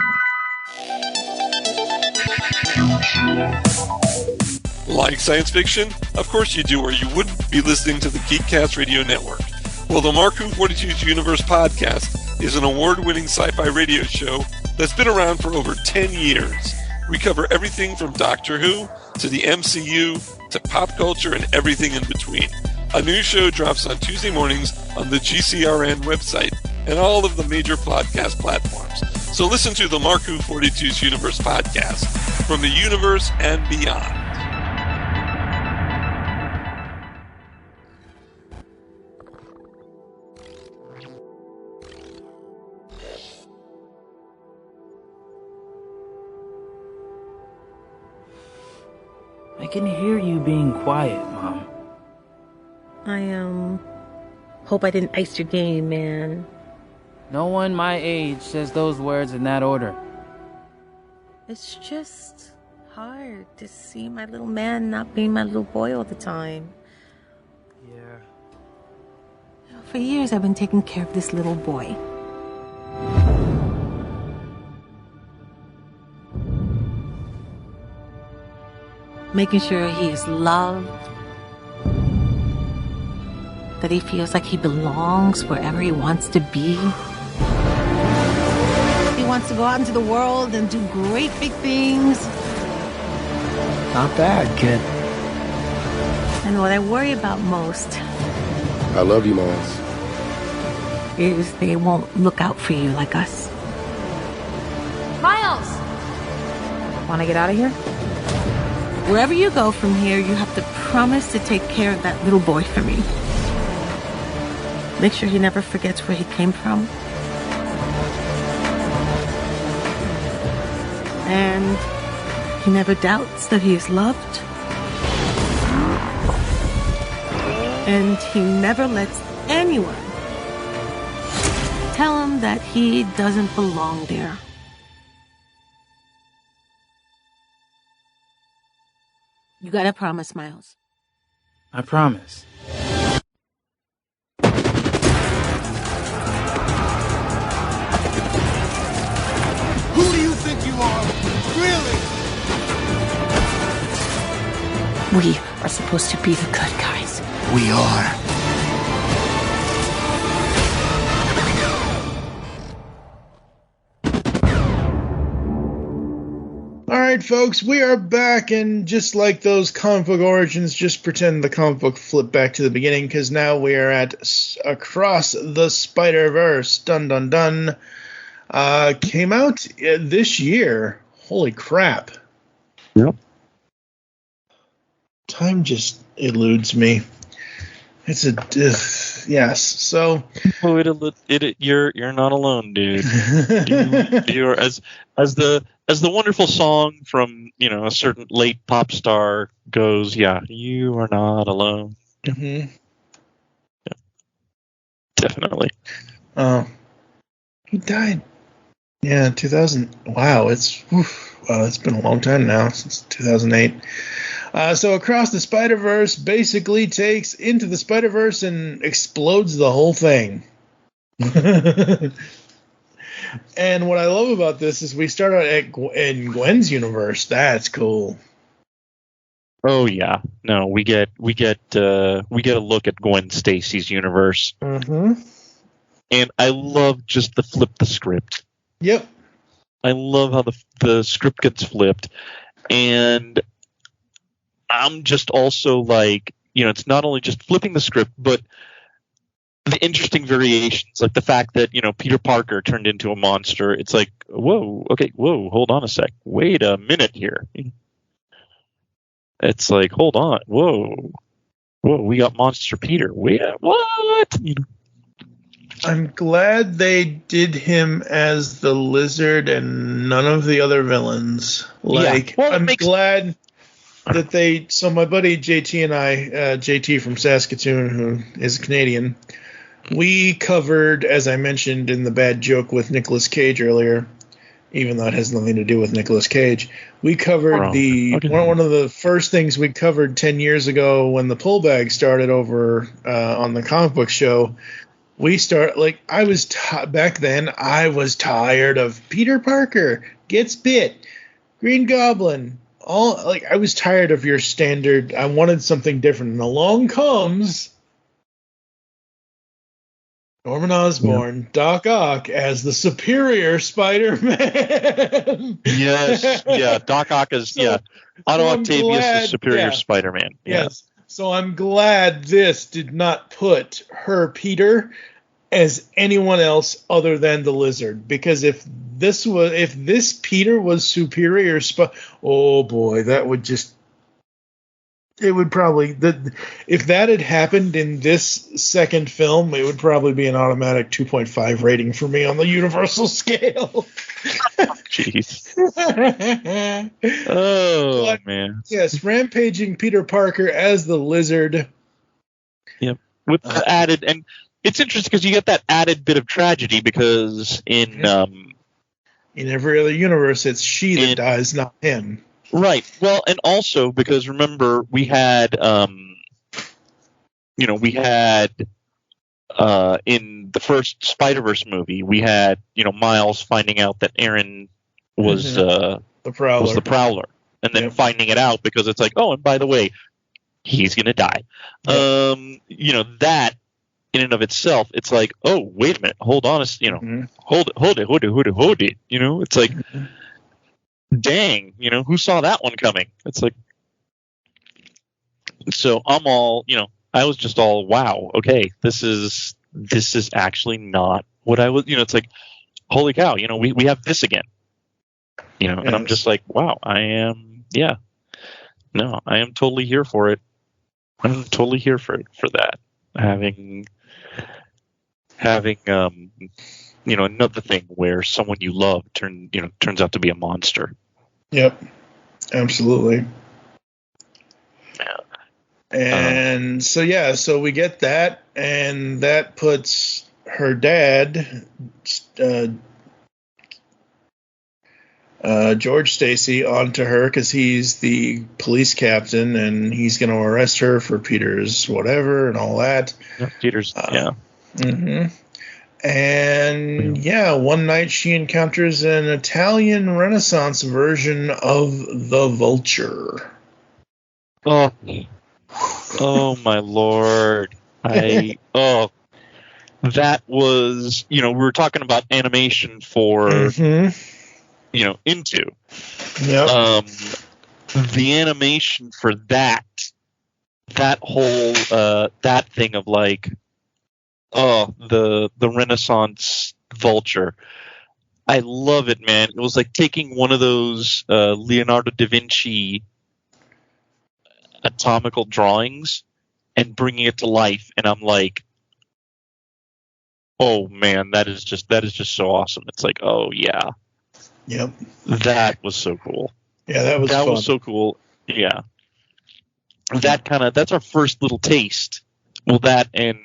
Like science fiction? Of course you do, or you wouldn't be listening to the GeekCast Radio Network. Well, the Mark Who 42's Universe podcast is an award-winning sci-fi radio show that's been around for over 10 years. We cover everything from Doctor Who to the MCU to pop culture and everything in between. A new show drops on Tuesday mornings on the GCRN website and all of the major podcast platforms. So listen to the Mark Who 42's Universe podcast from the universe and beyond. I can hear you being quiet, Mom. I, hope I didn't ice your game, man. No one my age says those words in that order. It's just hard to see my little man not being my little boy all the time. Yeah. For years I've been taking care of this little boy. Making sure he is loved, that he feels like he belongs wherever he wants to be. He wants to go out into the world and do great big things. Not bad, kid. And what I worry about most, I love you, Miles. is they won't look out for you like us. Miles! Want to get out of here? Wherever you go from here, you have to promise to take care of that little boy for me. Make sure he never forgets where he came from. And He never doubts that he is loved. And he never lets anyone tell him that he doesn't belong there. You gotta promise, Miles. I promise. Who do you think you are? Really? We are supposed to be the good guys. We are. All right, folks, we are back, and just like those comic book origins, just pretend the comic book flipped back to the beginning, because now we are at Across the Spider-Verse. Dun, dun, dun. Came out this year. Holy crap. Yep. Time just eludes me. It's a yes. So you're not alone, dude. You're as the wonderful song from a certain late pop star goes. Yeah, you are not alone. Mm-hmm. Yeah, definitely. He died. Yeah, 2000. Wow, it's been a long time now, since 2008. So Across the Spider-Verse basically takes Into the Spider-Verse and explodes the whole thing. And what I love about this is we start out in Gwen's universe. That's cool. Oh yeah, no, we get a look at Gwen Stacy's universe. Mm-hmm. And I love just the flip the script. Yep. I love how the script gets flipped, and I'm just also like, it's not only just flipping the script, but the interesting variations, like the fact that, Peter Parker turned into a monster. It's like, whoa, okay, whoa, hold on a sec. Wait a minute here. It's like, hold on, whoa, we got Monster Peter. Wait, what? I'm glad they did him as the Lizard and none of the other villains. Like, yeah. I'm glad that so my buddy JT and I, JT from Saskatoon, who is Canadian, we covered, as I mentioned in the bad joke with Nicolas Cage earlier, even though it has nothing to do with Nicolas Cage, we covered one of the first things we covered 10 years ago when the pull bag started over on the comic book show. Back then, I was tired of Peter Parker gets bit, Green Goblin, I was tired of your standard. I wanted something different. And along comes Norman Osborn, Doc Ock, as the superior Spider-Man. Yes, yeah, Doc Ock is, Otto Octavius is the superior Spider-Man. Yeah. Yes. So I'm glad this did not put her Peter as anyone else other than the Lizard, because if this Peter was superior, oh boy, that would just it would probably if that had happened in this second film, it would probably be an automatic 2.5 rating for me on the Universal scale. Jeez. Oh man. Yes, rampaging Peter Parker as the Lizard. Yep. With the added, and it's interesting because you get that added bit of tragedy because in every other universe, it's she that dies, not him. Right. Well, and also because remember we had, in the first Spider-Verse movie, we had, Miles finding out that Aaron was the Prowler, and then finding it out because it's like, oh, and by the way, he's gonna die. Yep. That in and of itself, it's like, oh, wait a minute, hold on, hold it. It's like. Dang, who saw that one coming? It's like, so I'm all, I was just all, wow, okay, this is actually not what I was, it's like, holy cow, we have this again, yes. And I'm just like, wow, I am totally here for it. I'm totally here for that. Having another thing where someone you love turns out to be a monster. Yep. Absolutely. And so we get that, and that puts her dad, George Stacy, onto her because he's the police captain, and he's going to arrest her for Peter's whatever and all that. Peter's, Mm-hmm. And one night she encounters an Italian Renaissance version of the Vulture. Oh my lord. That was, we were talking about animation for, Into. Yep. The animation for that whole, that thing of like, the Renaissance Vulture. I love it, man. It was like taking one of those Leonardo da Vinci atomical drawings and bringing it to life, and I'm like, oh man, that is just so awesome. It's like, oh yeah, yep, that was so cool. Yeah, that was fun. Was so cool. Yeah, that's our first little taste. Well, that and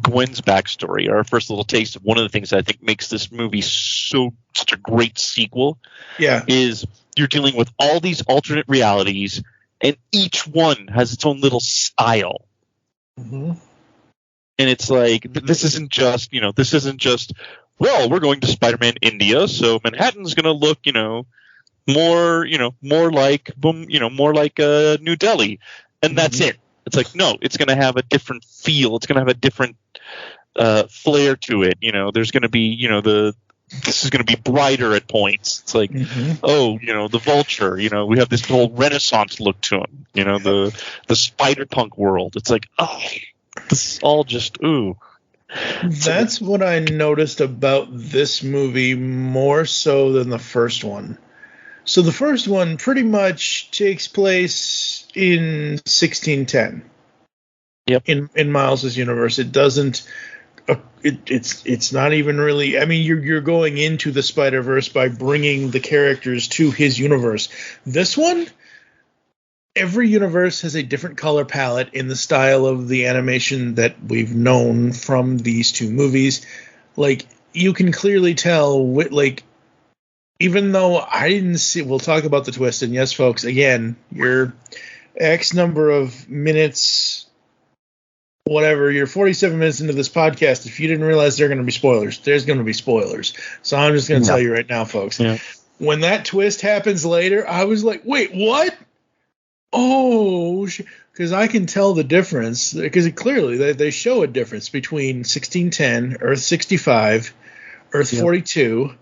Gwen's backstory are our first little taste of one of the things that I think makes this movie such a great sequel. Yeah, is you're dealing with all these alternate realities, and each one has its own little style. Mm-hmm. And it's like, this isn't just, well, we're going to Spider-Man India, so Manhattan's going to look, more like New Delhi. And that's it. It's like, no, it's going to have a different feel. It's going to have a different flair to it. There's going to be, this is going to be brighter at points. It's like, the Vulture, we have this whole Renaissance look to him, the Spider-Punk world. It's like, this is all just, ooh. That's what I noticed about this movie more so than the first one. So the first one pretty much takes place in 1610. Yep. In Miles's universe. It doesn't... It's not even really. I mean, you're going into the Spider-Verse by bringing the characters to his universe. This one, every universe has a different color palette in the style of the animation that we've known from these two movies. Like, you can clearly tell, even though I didn't see. We'll talk about the twist, and yes, folks, again, you're X number of minutes. Whatever, you're 47 minutes into this podcast. If you didn't realize there are going to be spoilers, there's going to be spoilers. So I'm just going to tell you right now, folks. Yeah. When that twist happens later, I was like, wait, what? Oh, because I can tell the difference. Because clearly they show a difference between 1610, Earth 65, Earth 42,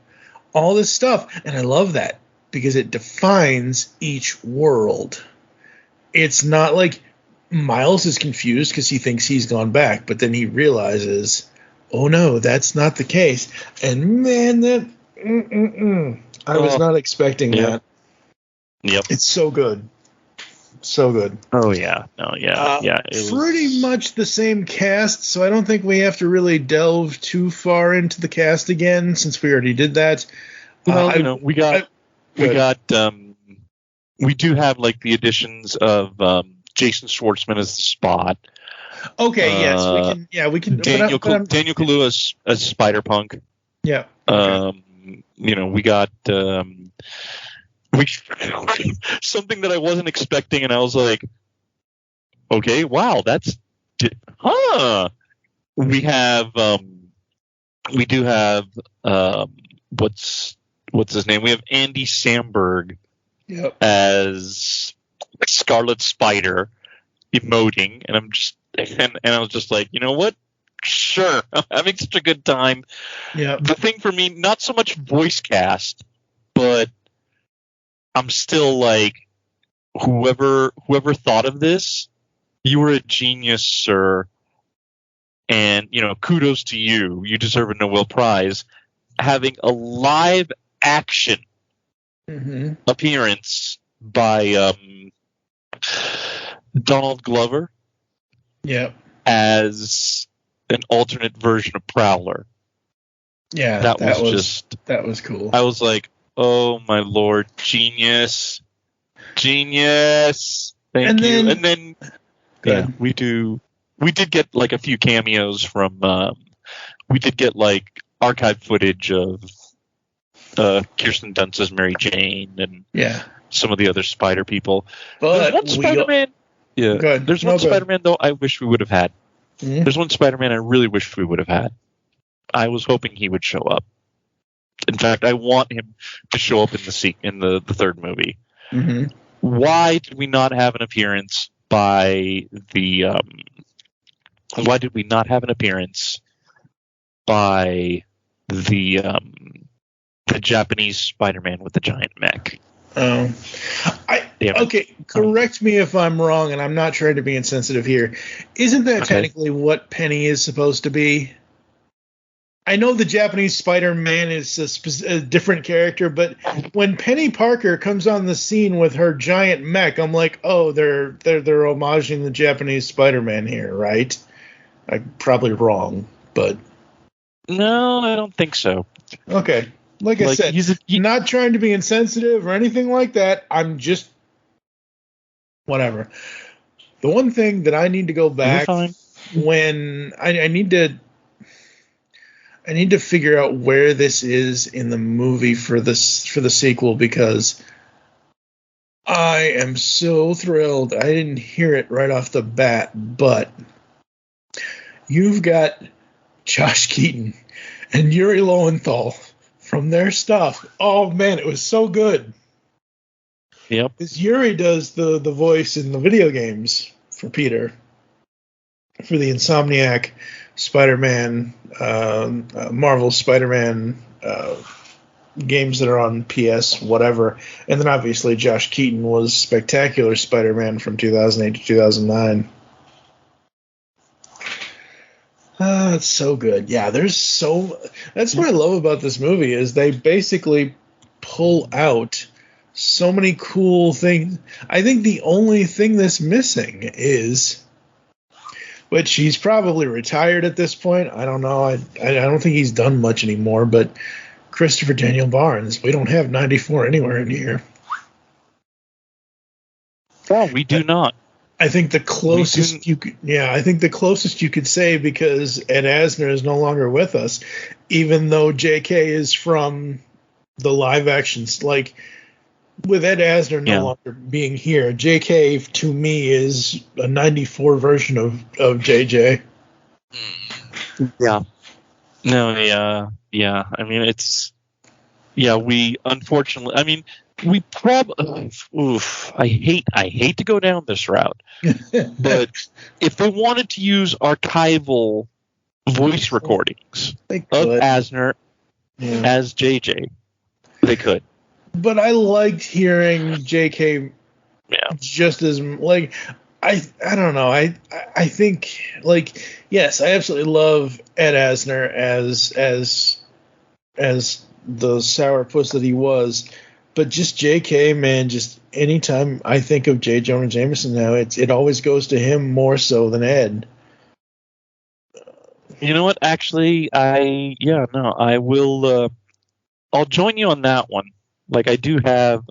all this stuff. And I love that because it defines each world. It's not like Miles is confused because he thinks he's gone back, but then he realizes, oh no, that's not the case. And man, that I was not expecting that. Yep, it's so good, so good. Oh yeah, it pretty much the same cast, so I don't think we have to really delve too far into the cast again since we already did that. Well, we do have like the additions of. Jason Schwartzman as the Spot. Okay, yes, we can. Yeah, we can. Daniel Kaluuya as Spider-Punk. Yeah. Okay. We got something that I wasn't expecting, and I was like, okay, wow, that's, We have, what's his name? We have Andy Samberg as Scarlet Spider emoting, and I was just like, you know what? Sure, I'm having such a good time. Yeah. The thing for me, not so much voice cast, but I'm still like, whoever thought of this, you were a genius, sir. And kudos to you. You deserve a Nobel Prize. Having a live action appearance by Donald Glover as an alternate version of Prowler. Yeah, that was cool. I was like, oh my lord, genius. Genius. Thank you. And then we did get like a few cameos from we did get like archive footage of Kirsten Dunst's Mary Jane and some of the other Spider people. But there's one Spider-Man. There's one Spider-Man though I wish we would have had. Mm-hmm. There's one Spider-Man I really wish we would have had. I was hoping he would show up. In fact, I want him to show up in the third movie. Mm-hmm. Why did we not have an appearance by the? Why did we not have an appearance by the Japanese Spider-Man with the giant mech? Oh, okay. Correct me if I'm wrong, and I'm not trying to be insensitive here. Isn't that technically what Penny is supposed to be? I know the Japanese Spider-Man is a different character, but when Penny Parker comes on the scene with her giant mech, I'm like, oh, they're homaging the Japanese Spider-Man here, right? I'm probably wrong, but no, I don't think so. Okay. Like I said, not trying to be insensitive or anything like that. I'm just whatever. The one thing that I need to go back when I need to figure out where this is in the movie for the sequel, because I am so thrilled. I didn't hear it right off the bat, but you've got Josh Keaton and Yuri Lowenthal from their stuff. Oh man, it was so good. Yep. Because Yuri does the voice in the video games for Peter, for the Insomniac Spider-Man, Marvel Spider-Man games that are on PS, whatever. And then obviously Josh Keaton was Spectacular Spider-Man from 2008 to 2009. It's so good. Yeah, that's what I love about this movie, is they basically pull out so many cool things. I think the only thing that's missing is, which he's probably retired at this point. I don't know. I don't think he's done much anymore, but Christopher Daniel Barnes. We don't have 94 anywhere in here. Well, we do not. I think the closest you could say, because Ed Asner is no longer with us, even though J.K. is from the live actions. Like, with Ed Asner no longer being here, J.K. to me is a 94 version of J.J. Yeah. No, yeah. I mean, we unfortunately, I mean, we probably, I hate to go down this route, but if they wanted to use archival voice recordings of Asner as JJ, they could. But I liked hearing JK just as, like, I don't know. I think, like, yes, I absolutely love Ed Asner as the sourpuss that he was. But just J.K., man, just anytime I think of J. Jonah Jameson now, it always goes to him more so than Ed. You know what? Actually, I will. I'll join you on that one. Like, I do have.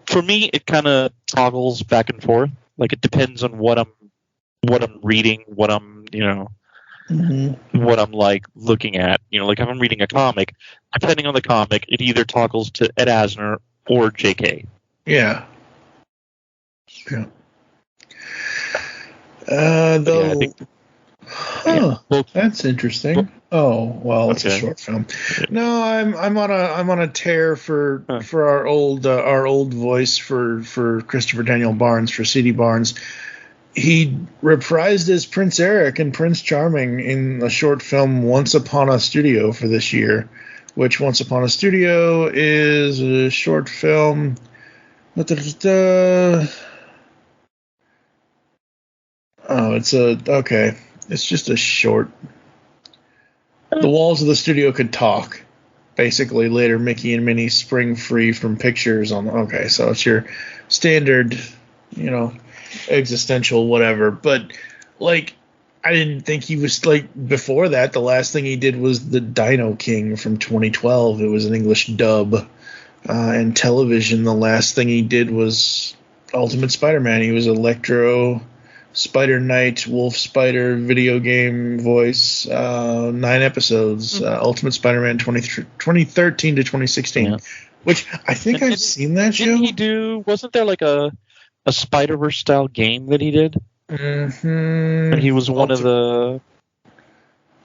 For me, it kind of toggles back and forth. Like, it depends on what I'm reading, what I'm, what I'm like looking at. Like if I'm reading a comic, depending on the comic, it either toggles to Ed Asner or JK. Yeah. That's interesting. Oh, well, it's a short film. No, I'm on a tear for our old voice for Christopher Daniel Barnes, for C.D. Barnes. He reprised as Prince Eric and Prince Charming in a short film, Once Upon a Studio, for this year, which Once Upon a Studio is a short film. Oh, it's just a short. The walls of the studio could talk. Basically, later Mickey and Minnie spring free from pictures on. Okay, so it's your standard, existential whatever. But like, I didn't think he was like before that. The last thing he did was the Dino King from 2012. It was an English dub And television, the last thing he did was Ultimate Spider-Man. He was Electro, Spider Knight, Wolf Spider, video game voice, 9 episodes, Ultimate Spider-Man 2013 to 2016, which I think I've seen that show. Wasn't there like a Spider-Verse style game that he did? Mm-hmm. And he was one of the...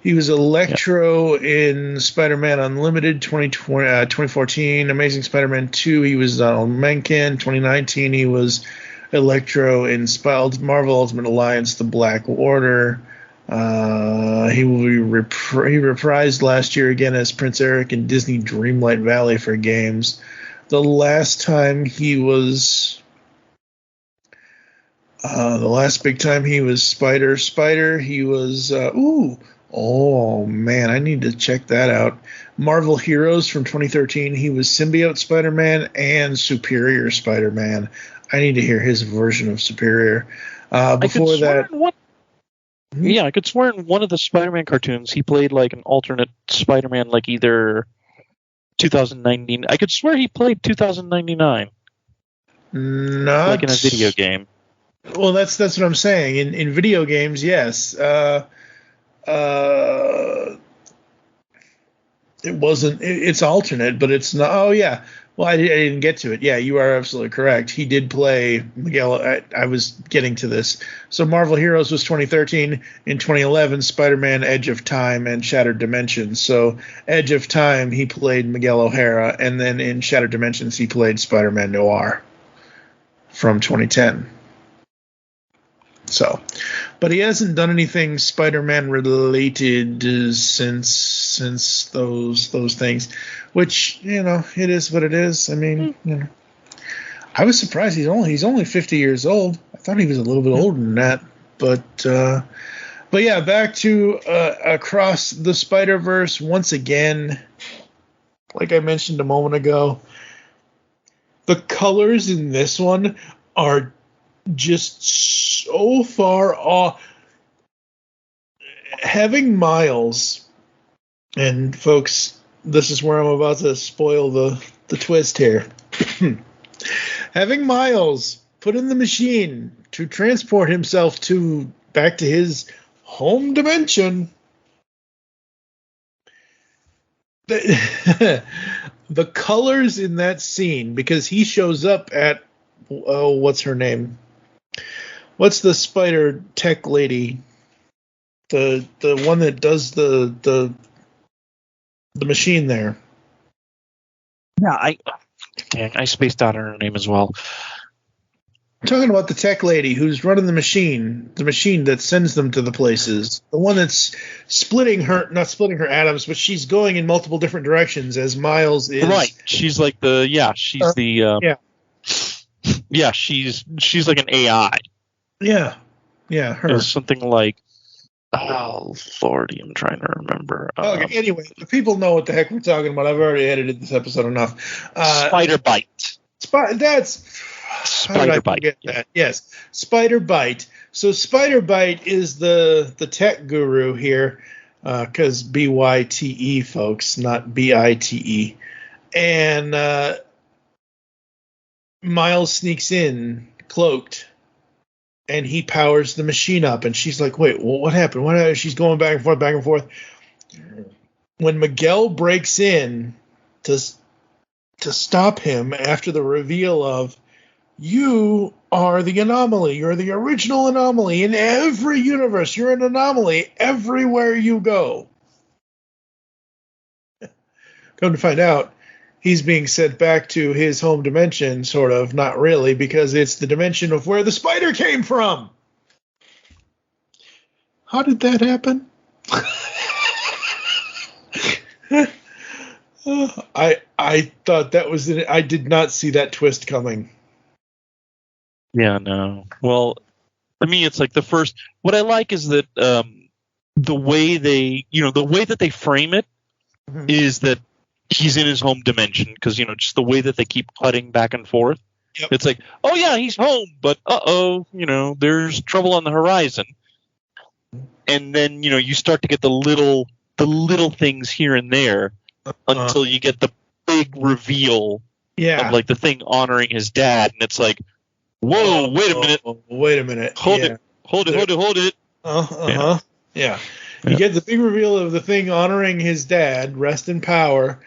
He was Electro in Spider-Man Unlimited 2014, Amazing Spider-Man 2. He was Donald Mencken. 2019, he was Electro in Marvel Ultimate Alliance: The Black Order. He reprised last year again as Prince Eric in Disney Dreamlight Valley for games. The last time he was... the last big time he was Spider, he was... Oh, man, I need to check that out. Marvel Heroes from 2013, he was Symbiote Spider-Man and Superior Spider-Man. I need to hear his version of Superior. Before that... I could swear in one of the Spider-Man cartoons he played like an alternate Spider-Man, like either 2019... I could swear he played 2099. Not... Like in a video game. Well, that's what I'm saying. In video games, yes. It wasn't. It's alternate, but it's not. Oh yeah. Well, I didn't get to it. Yeah, you are absolutely correct. He did play Miguel. I was getting to this. So Marvel Heroes was 2013. In 2011, Spider-Man: Edge of Time and Shattered Dimensions. So Edge of Time, he played Miguel O'Hara, and then in Shattered Dimensions, he played Spider-Man Noir from 2010. So, but he hasn't done anything Spider-Man related since those things, which, it is what it is. I mean, I was surprised he's only 50 years old. I thought he was a little bit older than that, but yeah, back to Across the Spider-Verse once again. Like I mentioned a moment ago, the colors in this one are just so far off. Having Miles, and folks, this is where I'm about to spoil the twist here. Having Miles put in the machine to transport himself back to his home dimension. The colors in that scene, because he shows up at what's her name? What's the spider tech lady? The one that does the machine there. Yeah, I spaced out on her name as well. I'm talking about the tech lady who's running the machine that sends them to the places. The one that's not splitting her atoms, but she's going in multiple different directions as Miles is. Right. She's like she's like an AI. Yeah, her. It's something like, oh lordy, I'm trying to remember. Okay, anyway, the people know what the heck we're talking about. I've already edited this episode enough. Spider Bite. That's Spider Bite. That? Yes, Spider Bite. So Spider Bite is the tech guru here, because BYTE, folks, not BITE, and Miles sneaks in cloaked. And he powers the machine up, and she's like, wait, what happened? What happened? She's going back and forth. When Miguel breaks in to stop him after the reveal of, you are the anomaly. You're the original anomaly in every universe. You're an anomaly everywhere you go. Come to find out, he's being sent back to his home dimension, sort of, not really, because it's the dimension of where the spider came from. How did that happen? I thought that was it. I did not see that twist coming. Yeah, no. Well, I mean, it's like the first. What I like is that the way that they frame it is that he's in his home dimension, because just the way that they keep cutting back and forth. Yep. It's like, oh yeah, he's home, but there's trouble on the horizon. And then you start to get the little things here and there until you get the big reveal Yeah. Of like the Thing honoring his dad, and it's like, whoa, wait a minute. Wait a minute. Hold it. Yeah. You get the big reveal of the Thing honoring his dad, rest in power,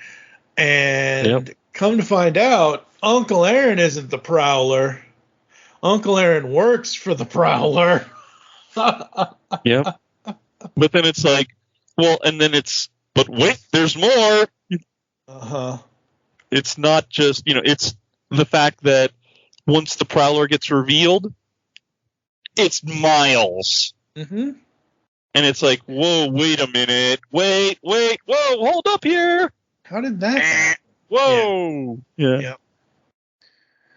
and come to find out, Uncle Aaron isn't the Prowler. Uncle Aaron works for the Prowler. Yeah. But then it's like, but wait, there's more. Uh-huh. It's not just, it's the fact that once the Prowler gets revealed, it's Miles. Mm-hmm. And it's like, whoa, wait a minute. Wait, whoa, hold up here. How did that happen? Whoa. Yeah. Yep.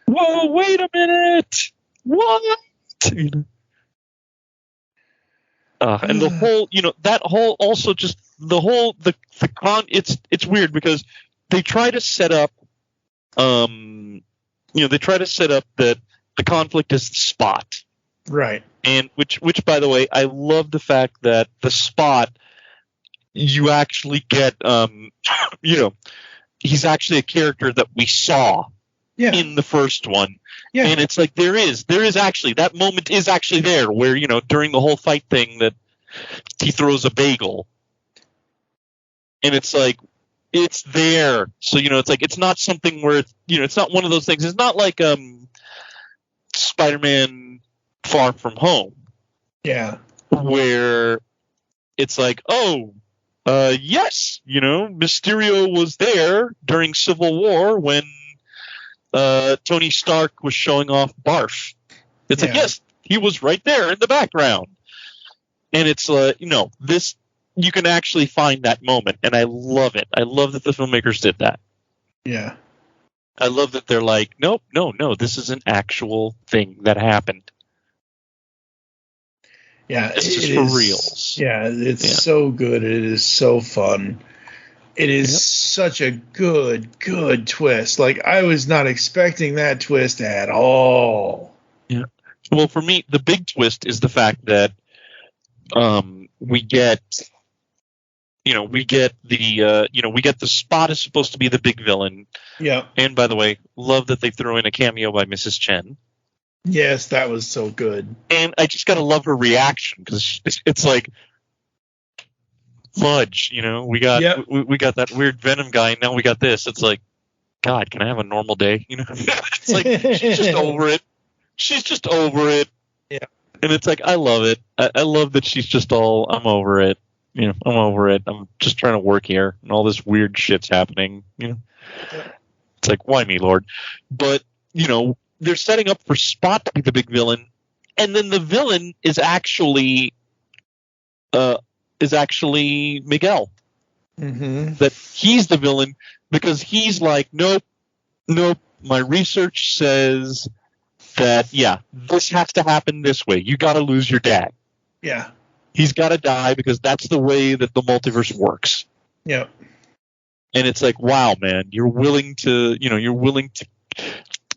Whoa, wait a minute. What? And the whole, that whole, also just the whole, it's weird because they try to set up, that the conflict is the Spot. Right. And which by the way, I love the fact that the Spot, you actually get, he's actually a character that we saw in the first one. Yeah. And it's like there is actually, that moment is actually there where, during the whole fight thing that he throws a bagel. And it's like, it's there. So, it's like, it's not something where, it's not one of those things. It's not like Spider-Man Far From Home. Yeah. Where it's like, yes, Mysterio was there during Civil War when Tony Stark was showing off Barf. It's like, yes, he was right there in the background. And it's, this, you can actually find that moment, and I love it. I love that the filmmakers did that. Yeah. I love that they're like, no, this is an actual thing that happened. Yeah, it's just for reals. Yeah, it's so good. It is so fun. It is such a good twist. Like, I was not expecting that twist at all. Yeah. Well, for me, the big twist is the fact that we get the Spot is supposed to be the big villain. Yeah. And by the way, love that they threw in a cameo by Mrs. Chen. Yes, that was so good. And I just gotta love her reaction because it's like, fudge, we got we got that weird Venom guy, and now we got this. It's like, God, can I have a normal day? It's like she's just over it. She's just over it. Yeah. And it's like, I love it. I love that she's just all, I'm over it. I'm over it. I'm just trying to work here, and all this weird shit's happening. It's like, why me, Lord? But they're setting up for Spot to be the big villain, and then the villain is actually Miguel. Mm-hmm. That he's the villain because he's like, nope. My research says that this has to happen this way. You got to lose your dad. Yeah. He's got to die because that's the way that the multiverse works. Yeah. And it's like, wow, man, you're willing to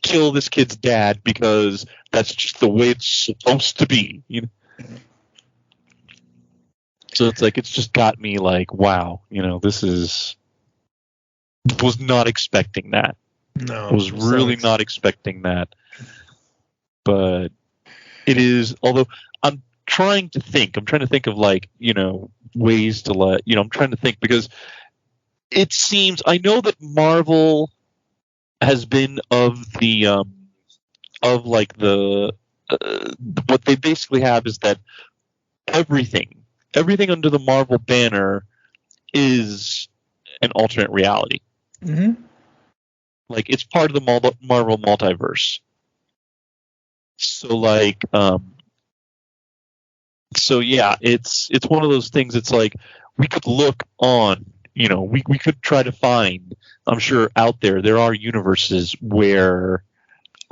kill this kid's dad because that's just the way it's supposed to be. So it's like, it's just got me like, wow, was not expecting that. No. I was really not expecting that. But it is, although I'm trying to think of like, ways to let, I'm trying to think because it seems, I know that Marvel has been of the, what they basically have is that everything under the Marvel banner is an alternate reality. Mm-hmm. Like, it's part of the Marvel multiverse. So like, it's one of those things. It's like, we could look on, we could try to find, I'm sure out there are universes where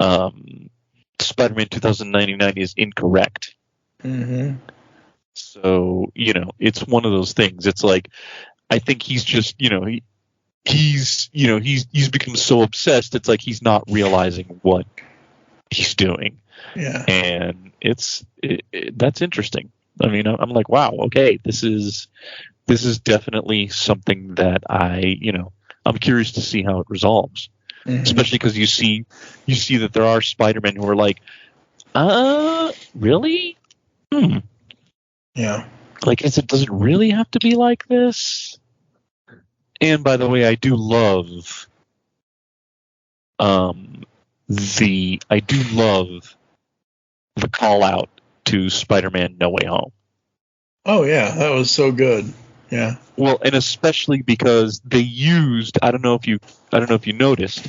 Spider-Man 2099 is incorrect. Mm-hmm. So, it's one of those things. It's like, I think he's just, he's become so obsessed. It's like he's not realizing what he's doing. Yeah. And that's interesting. I mean, I'm like, wow, okay, this is definitely something that I'm curious to see how it resolves. especially because you see that there are Spider-Men who are like, really? Yeah. Like, does it really have to be like this? And by the way, I do love the call out to Spider-Man No Way Home. Oh yeah, that was so good. Yeah. Well, and especially because they used, I don't know if you noticed,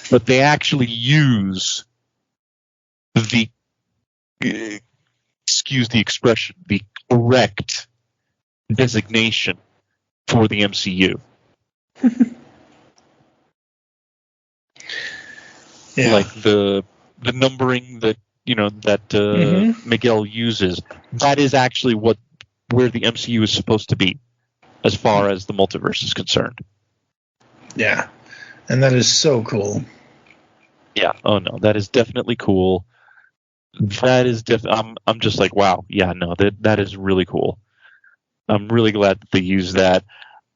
but they actually use the, excuse the expression, the correct designation for the MCU. Yeah. Like the numbering that Miguel uses, that is actually where the MCU is supposed to be as far as the multiverse is concerned. Yeah. And that is so cool. Yeah. Oh no, that is definitely cool. That is I'm just like, wow. Yeah, no, that is really cool. I'm really glad that they use that.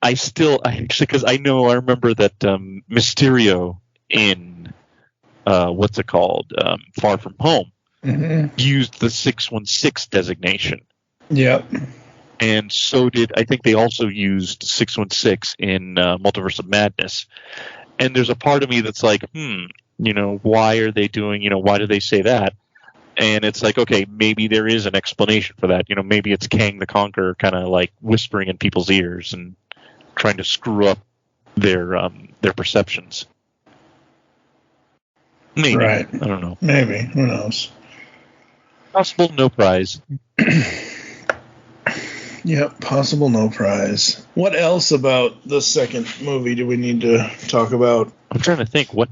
I actually, because I remember that Mysterio in what's it called, Far From Home, used the 616 designation. Yep. And so I think they also used 616 in Multiverse of Madness. And there's a part of me that's like, why are they doing, why do they say that? And it's like, okay, maybe there is an explanation for that. Maybe it's Kang the Conqueror kind of like whispering in people's ears and trying to screw up their perceptions. Maybe. Right. I don't know. Maybe. Who knows? Possible, no prize. Yep, possible, no prize. What else about the second movie do we need to talk about? I'm trying to think what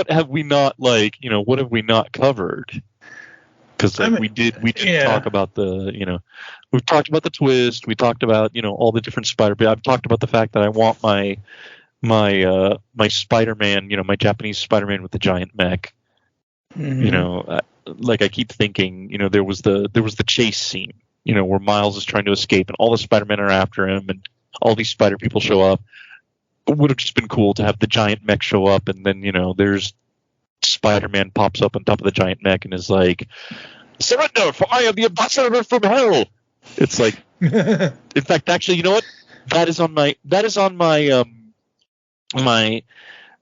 have we not covered? Because we did talk about we've talked about the twist. We talked about all the different Spider-Man. I've talked about the fact that I want my Spider-Man, my Japanese Spider-Man with the giant mech. Like I keep thinking, there was the chase scene, where Miles is trying to escape and all the Spider-Men are after him and all these Spider people show up. It would have just been cool to have the giant mech show up and then, there's Spider-Man pops up on top of the giant mech and is like, "Surrender, for I am the ambassador from hell." It's like, in fact, actually, you know what? That is on my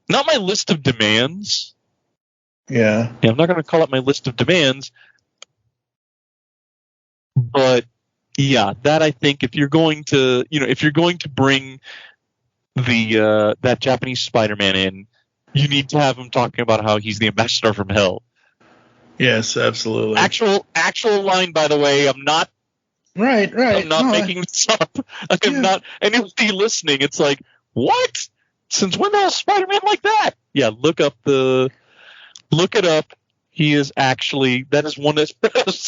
not my list of demands. Yeah. I'm not going to call it my list of demands, but yeah, that I think if you're going to bring that Japanese Spider-Man in, you need to have him talking about how he's the ambassador from hell. Yes, absolutely. Actual line, by the way. I'm not. Right. I'm not making this up. I'm not. Anybody listening, it's like, what? Since when the hell is Spider-Man like that? Yeah, look it up. He is actually, that is one that's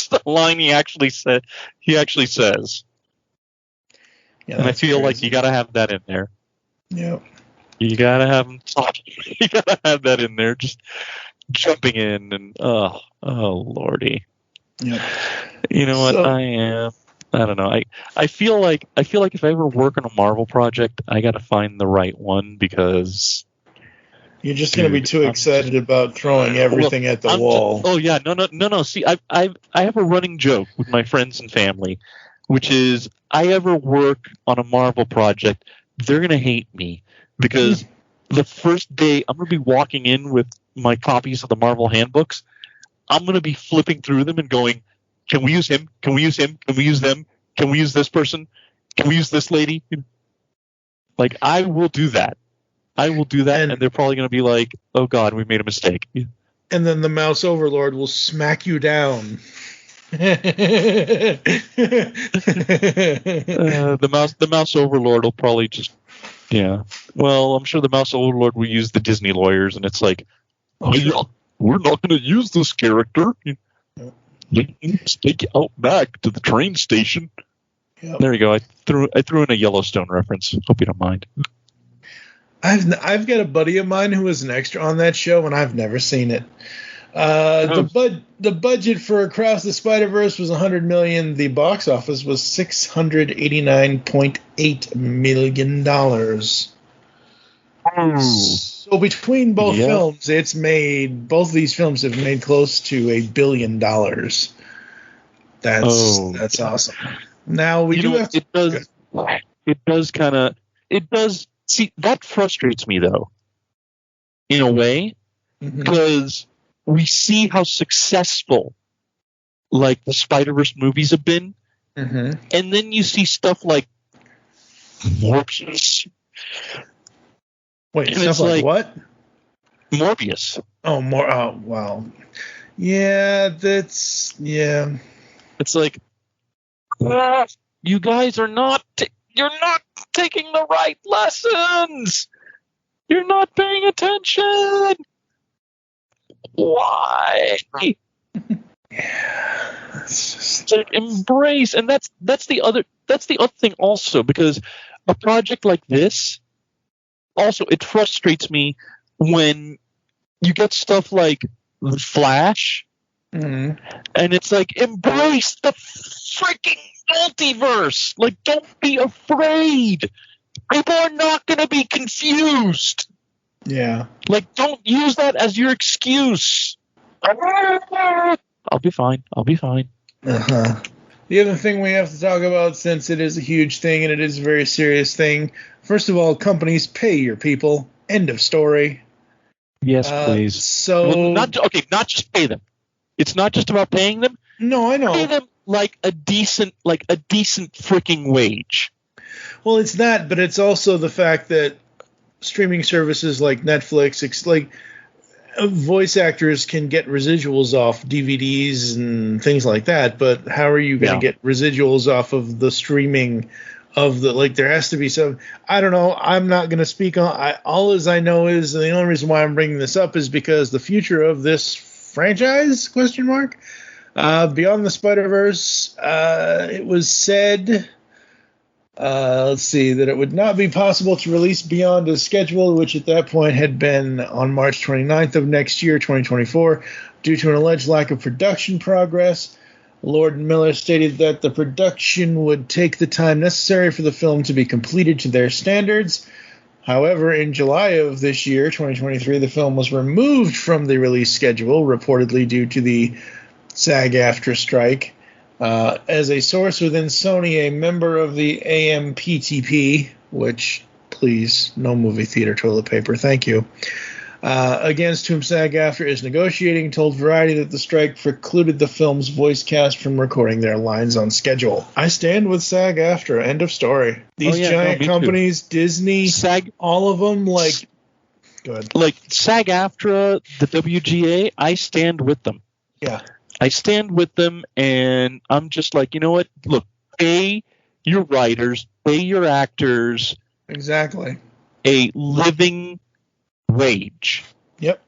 the line he actually said. He actually says. Yeah, and I feel crazy. Like you got to have that in there. Yep. You got to have him talk. You got to have that in there. Just jumping in and oh lordy. Yep. You know what? I don't know. I feel like if I ever work on a Marvel project, I got to find the right one because you're just going to be too excited about throwing everything at the wall. No. See, I have a running joke with my friends and family, which is I ever work on a Marvel project, they're going to hate me because the first day I'm going to be walking in with my copies of the Marvel handbooks. I'm going to be flipping through them and going, can we use him? Can we use him? Can we use them? Can we use this person? Can we use this lady? Like, I will do that. And they're probably going to be like, oh, God, we made a mistake. And then the Mouse Overlord will smack you down. The Mouse Overlord will probably just, yeah. Well, I'm sure the Mouse Overlord will use the Disney lawyers, and it's like, oh, yeah, we're not going to use this character. Let's take you out back to the train station. Yep. There you go. I threw in a Yellowstone reference. Hope you don't mind. I've got a buddy of mine who was an extra on that show, and I've never seen it. The budget for Across the Spider-Verse was $100 million. The box office was $689.8 million. So between both films, both these films have made close to $1 billion. That's awesome. Now we see, that frustrates me though, in a way, because we see how successful like the Spider-Verse movies have been, and then you see stuff like Morbius. Wait, stuff like what? Morbius. Oh, wow. Yeah, It's like, you guys are not. You're not taking the right lessons. You're not paying attention. Why? It's like, embrace, and that's the other thing also, because a project like this, also it frustrates me when you get stuff like The Flash, and it's like, embrace the freaking multiverse. Like, don't be afraid. People are not going to be confused. Yeah. Like, don't use that as your excuse. I'll be fine. The other thing we have to talk about, since it is a huge thing and it is a very serious thing, first of all, companies pay your people. End of story. Yes, please. Not just pay them. It's not just about paying them. No, I know. Pay them like a decent freaking wage. Well, it's that, but it's also the fact that streaming services like Netflix, voice actors can get residuals off DVDs and things like that, but how are you going to get residuals off of the streaming of there has to be some, I don't know, I'm not going to speak on, all as I know is, and the only reason why I'm bringing this up is because the future of this franchise, ? Beyond the Spider-Verse, it was said, that it would not be possible to release Beyond as scheduled, which at that point had been on March 29th of next year, 2024, due to an alleged lack of production progress. Lord and Miller stated that the production would take the time necessary for the film to be completed to their standards. However, in July of this year, 2023, the film was removed from the release schedule, reportedly due to the SAG-AFTRA strike. As a source within Sony, a member of the AMPTP, which, please, no movie theater toilet paper, thank you, against whom SAG-AFTRA is negotiating, told Variety that the strike precluded the film's voice cast from recording their lines on schedule. I stand with SAG-AFTRA. End of story. These giant companies, too. Disney, all of them, go ahead. Like SAG-AFTRA, the WGA, I stand with them. Yeah. I stand with them, and I'm just like, you know what? Look, pay your writers, pay your actors. Exactly. A living wage. Yep.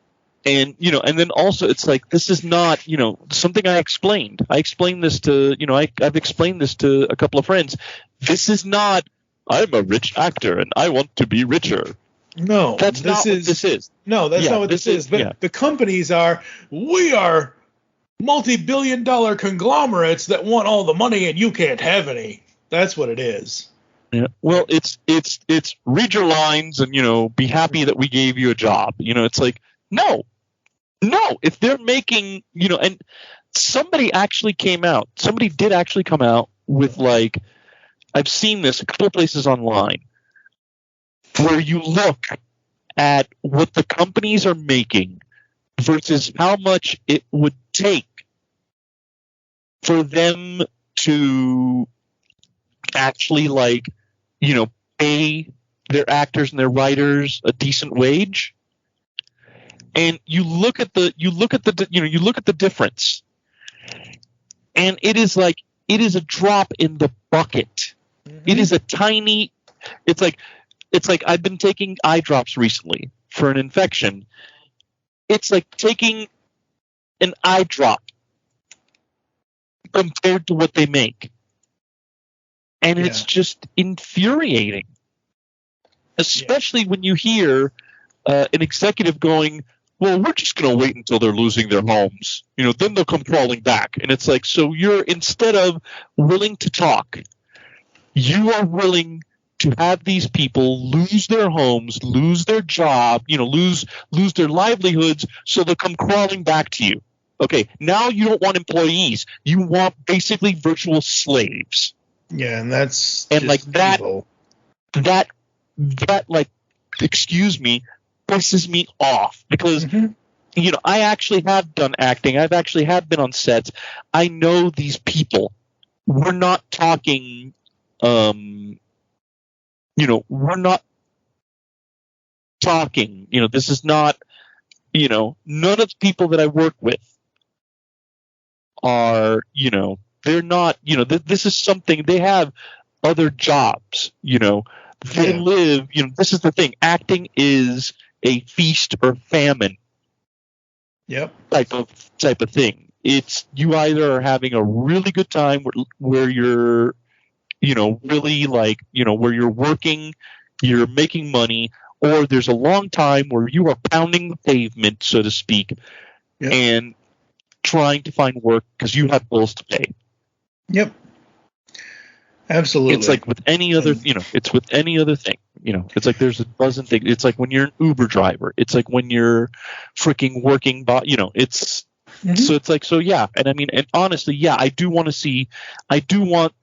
And, and then also it's like, this is not, something I explained. I explained this to, I've explained this to a couple of friends. This is not, I'm a rich actor and I want to be richer. No. That's not what this is. No, that's not what this is. But the companies we are multi-billion-dollar conglomerates that want all the money and you can't have any. That's what it is. Yeah. Well, it's read your lines and be happy that we gave you a job. It's like no. If they're making and somebody did actually come out with I've seen this a couple of places online where you look at what the companies are making versus how much it would take for them to actually pay their actors and their writers a decent wage, and you look at the difference, and it is a drop in the bucket. Mm-hmm. It is a tiny. It's like I've been taking eye drops recently for an infection. It's like taking an eye drop compared to what they make. And it's just infuriating, especially when you hear an executive going, well, we're just going to wait until they're losing their homes. Then they'll come crawling back. And it's like, so you're, instead of willing to talk, you are willing to have these people lose their homes, lose their job, lose their livelihoods, so they'll come crawling back to you. Okay, now you don't want employees. You want basically virtual slaves. Yeah, and that's and just like that, evil. that like, excuse me, pisses me off because I actually have done acting. I've actually have been on sets. I know these people. We're not talking. We're not talking. This is not. None of the people that I work with are. They're not. This is something they have other jobs. They live. This is the thing. Acting is a feast or famine. Yep. Type of thing. It's you either are having a really good time where you're, really like, where you're working, you're making money, or there's a long time where you are pounding the pavement, so to speak, and trying to find work because you have bills to pay. Yep. Absolutely. It's like with any other, it's with any other thing. It's like there's a dozen things. It's like when you're an Uber driver. It's like when you're freaking working, it's. So it's like, yeah. And I mean, and honestly, yeah, I do want a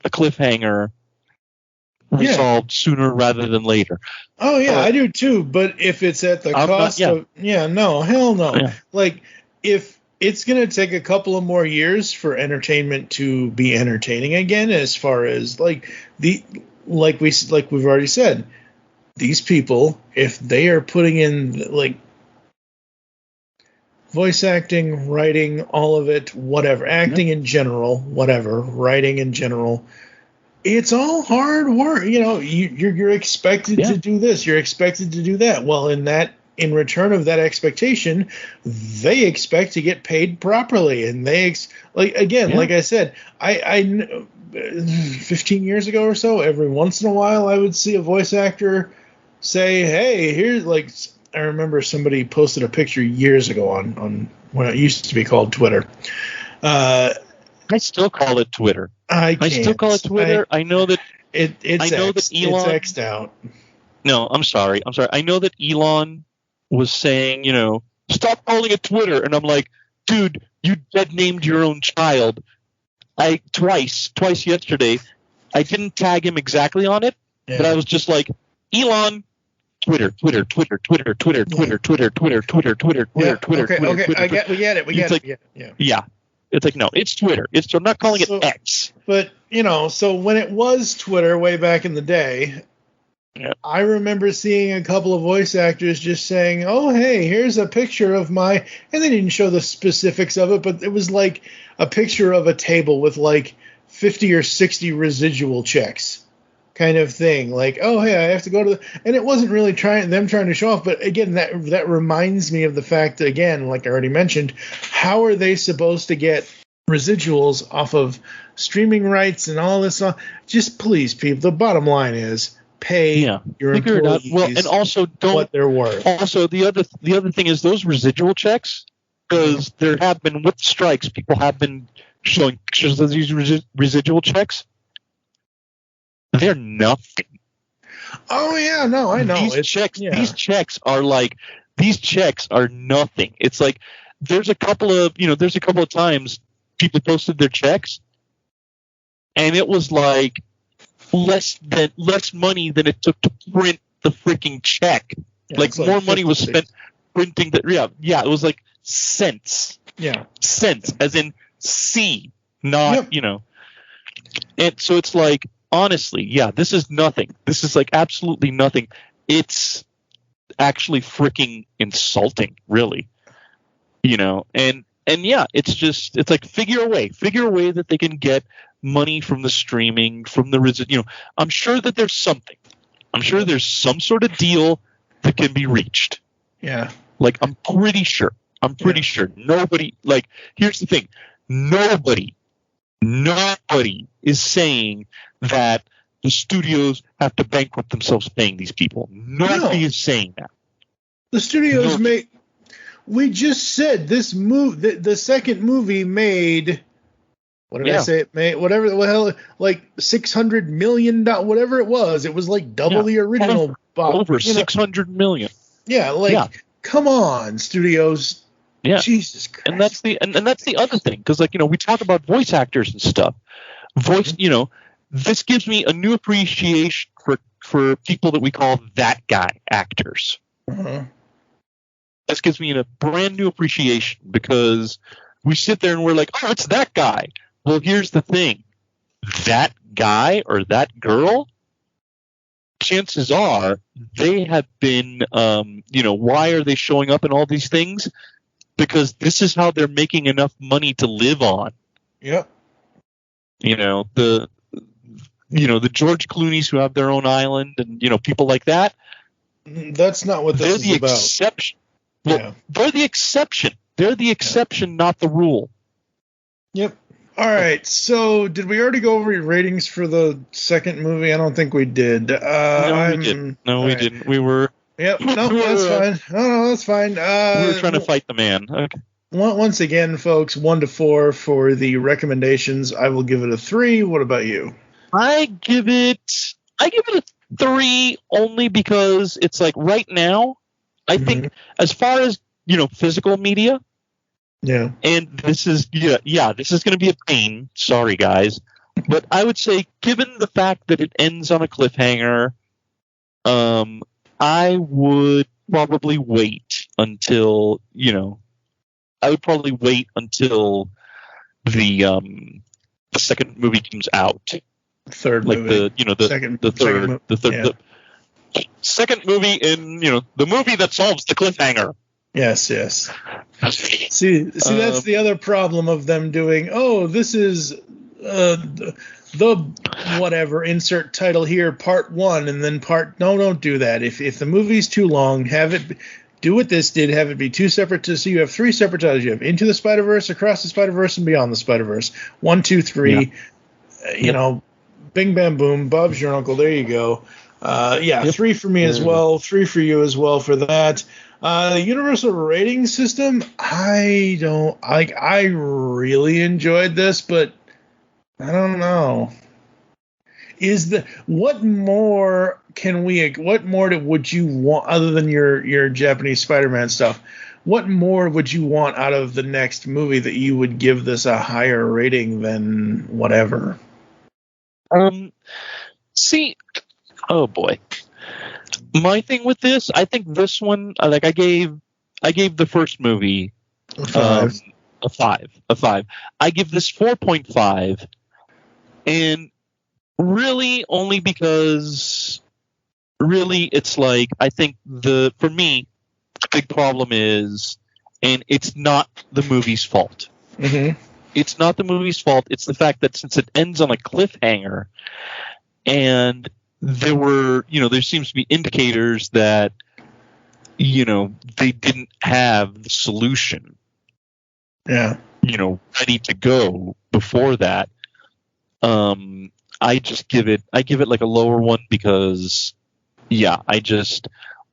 cliffhanger resolved sooner rather than later. Oh, yeah, I do too. But if it's at the cost of, no, hell no. Yeah. Like, if it's going to take a couple of more years for entertainment to be entertaining again, as far as like we've already said, these people, if they are putting in like voice acting, writing, all of it, whatever, acting in general, whatever, writing in general, it's all hard work. You're expected to do this, you're expected to do that. Well, in return of that expectation, they expect to get paid properly, and like I said, I 15 years ago or so, every once in a while, I would see a voice actor say, "Hey, here's like." I remember somebody posted a picture years ago on when it used to be called Twitter. I still call it Twitter. I still call it Twitter. I know that it's Elon. It's X'd out. No, I'm sorry. I know that Elon was saying, stop calling it Twitter, and I'm like, dude, you dead named your own child. Twice yesterday. I didn't tag him exactly on it, but I was just like, Elon. Twitter. Okay, we get it. We get it. Yeah. It's like, no, it's Twitter. I'm not calling it X. But, so when it was Twitter way back in the day, I remember seeing a couple of voice actors just saying, oh, hey, here's a picture of my, and they didn't show the specifics of it, but it was like a picture of a table with like 50 or 60 residual checks. Kind of thing, like, oh, hey, I have to go to and it wasn't really trying to show off, but again, that reminds me of the fact that, again, like I already mentioned, how are they supposed to get residuals off of streaming rights and all this stuff? Just please, people, the bottom line is pay your employees well, and also don't what they're worth. Also, the other thing is those residual checks, because there have been, with strikes, people have been showing pictures of these residual checks. They're nothing. Oh yeah, no, I know. These checks are nothing. It's like there's a couple of times people posted their checks, and it was like less money than it took to print the freaking check. Like more money was spent printing the it was like cents. Yeah, cents as in C, not And so it's like, honestly, this is nothing. This is like absolutely nothing. It's actually freaking insulting, really. And it's like figure a way that they can get money from the streaming, from the I'm sure that there's something. I'm sure there's some sort of deal that can be reached. Yeah. Like I'm pretty sure. Nobody, like, here's the thing. Nobody is saying that the studios have to bankrupt themselves paying these people. Nobody is saying that. The studios we just said this the second movie made What did I say it made? Whatever the hell, like $600 million, whatever it was like double the original. Over 600 million. Yeah, come on, studios. Yeah, Jesus Christ. And that's the other thing, because we talk about voice actors and stuff. This gives me a new appreciation for people that we call that guy actors. Uh-huh. This gives me a brand new appreciation, because we sit there and we're like, oh, it's that guy. Well, here's the thing. That guy or that girl, chances are they have been, why are they showing up in all these things? Because this is how they're making enough money to live on. Yep. The George Clooney's who have their own island and, people like that. That's not what this is about. Exception. Well, they're the exception. They're the exception, not the rule. Yep. All right. So, did we already go over your ratings for the second movie? I don't think we did. No, we didn't. We didn't. We were. Yep. No, that's fine. No, that's fine. We were trying to fight the man. Okay. Once again, folks, 1 to 4 for the recommendations. I will give it a 3. What about you? I give it a 3 only because it's like right now. I think as far as physical media. Yeah. And this is this is going to be a pain. Sorry, guys, but I would say, given the fact that it ends on a cliffhanger, I would probably wait until the second movie comes out. Third movie. The second movie in the movie that solves the cliffhanger. Yes. See, that's the other problem of them doing. Oh, this is the whatever, insert title here, part 1, and then part. No, don't do that. If the movie's too long, have it do what this did. Have it be 2 separate. So you have 3 separate titles. You have Into the Spider-Verse, Across the Spider-Verse, and Beyond the Spider-Verse. 1, 2, 3. Yeah. Bing, bam, boom. Bob's your uncle. There you go. 3 for me as well. 3 for you as well for that. The universal rating system, I really enjoyed this, but I don't know. What more would you want other than your Japanese Spider-Man stuff? What more would you want out of the next movie that you would give this a higher rating than whatever? Oh boy. My thing with this, I think this one, I gave the first movie a 5. A 5. I give this 4.5, and really only because it's like, I think for me, the big problem is, and it's not the movie's fault. Mm-hmm. It's not the movie's fault. It's the fact that since it ends on a cliffhanger, and there seems to be indicators that, they didn't have the solution. Yeah. Ready to go before that. I give it like a lower one because,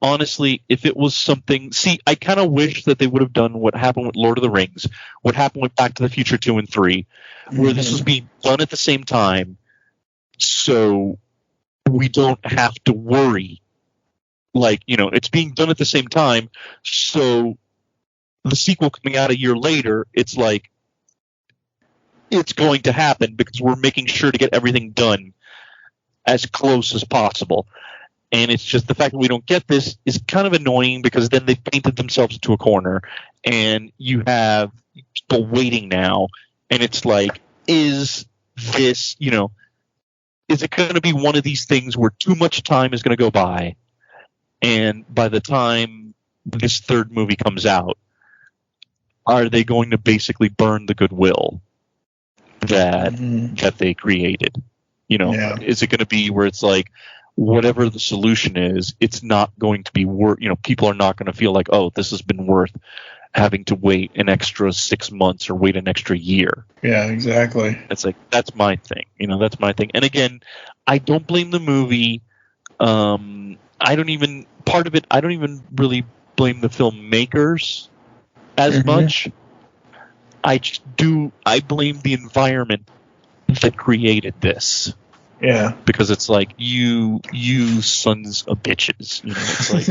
honestly, if it was something, I kind of wish that they would have done what happened with Lord of the Rings, what happened with Back to the Future 2 and 3, where this was being done at the same time. So we don't have to worry. It's being done at the same time. So the sequel coming out a year later, it's like, it's going to happen because we're making sure to get everything done as close as possible. And it's just the fact that we don't get this is kind of annoying, because then they've painted themselves into a corner and you have people waiting now. And it's like, is this, is it going to be one of these things where too much time is going to go by, and by the time this third movie comes out, are they going to basically burn the goodwill that they created? Is it going to be where it's like, whatever the solution is, it's not going to be worth, people are not going to feel like, oh, this has been worth having to wait an extra 6 months or wait an extra year. Yeah, exactly. It's like, that's my thing. That's my thing. And again, I don't blame the movie. I don't even really blame the filmmakers as much. I blame the environment that created this. Yeah. Because it's like, you sons of bitches. It's like,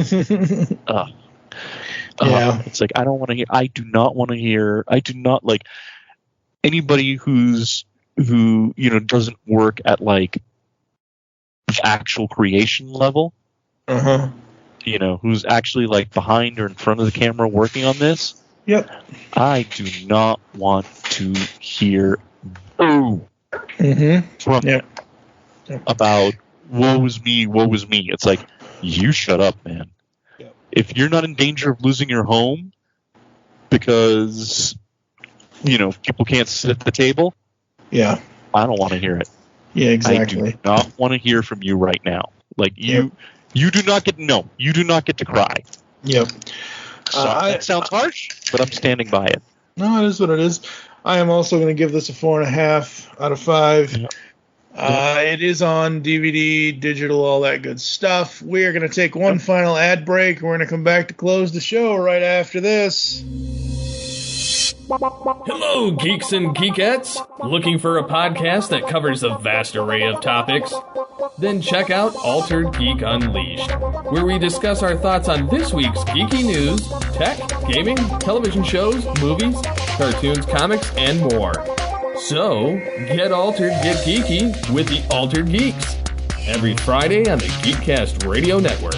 yeah. It's like, I do not like anybody who doesn't work at like the actual creation level. Uh-huh. Who's actually like behind or in front of the camera working on this. Yep. I do not want to hear from about woe is me. It's like, you shut up, man. Yep. If you're not in danger of losing your home because people can't sit at the table, yeah, I don't want to hear it. Yeah, exactly. I do not want to hear from you right now. Like you do not get to cry. Yep. That sounds harsh, but I'm standing by it. No, it is what it is. I am also going to give this a 4.5 out of 5. Yep. It is on DVD, digital, all that good stuff. We are going to take one final ad break. We're going to come back to close the show right after this. Hello, geeks and geekettes! Looking for a podcast that covers a vast array of topics? Then check out Altered Geek Unleashed, where we discuss our thoughts on this week's geeky news, tech, gaming, television shows, movies, cartoons, comics, and more. So, get altered, get geeky with the Altered Geeks, every Friday on the GeekCast Radio Network.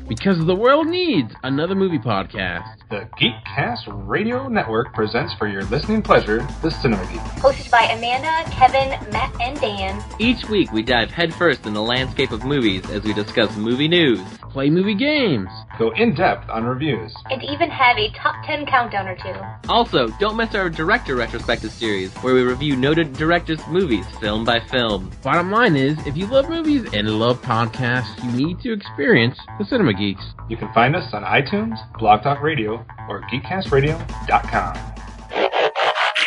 Because the world needs another movie podcast. The GeekCast Radio Network presents for your listening pleasure the Cinema Geek. Hosted by Amanda, Kevin, Matt, and Dan. Each week we dive headfirst in the landscape of movies as we discuss movie news, play movie games, go in-depth on reviews, and even have a top 10 countdown or two. Also, don't miss our director retrospective series, where we review noted directors' movies film by film. Bottom line is, if you love movies and love podcasts, you need to experience the Cinema Geeks. You can find us on iTunes, Blog Talk Radio, or GeekCastRadio.com.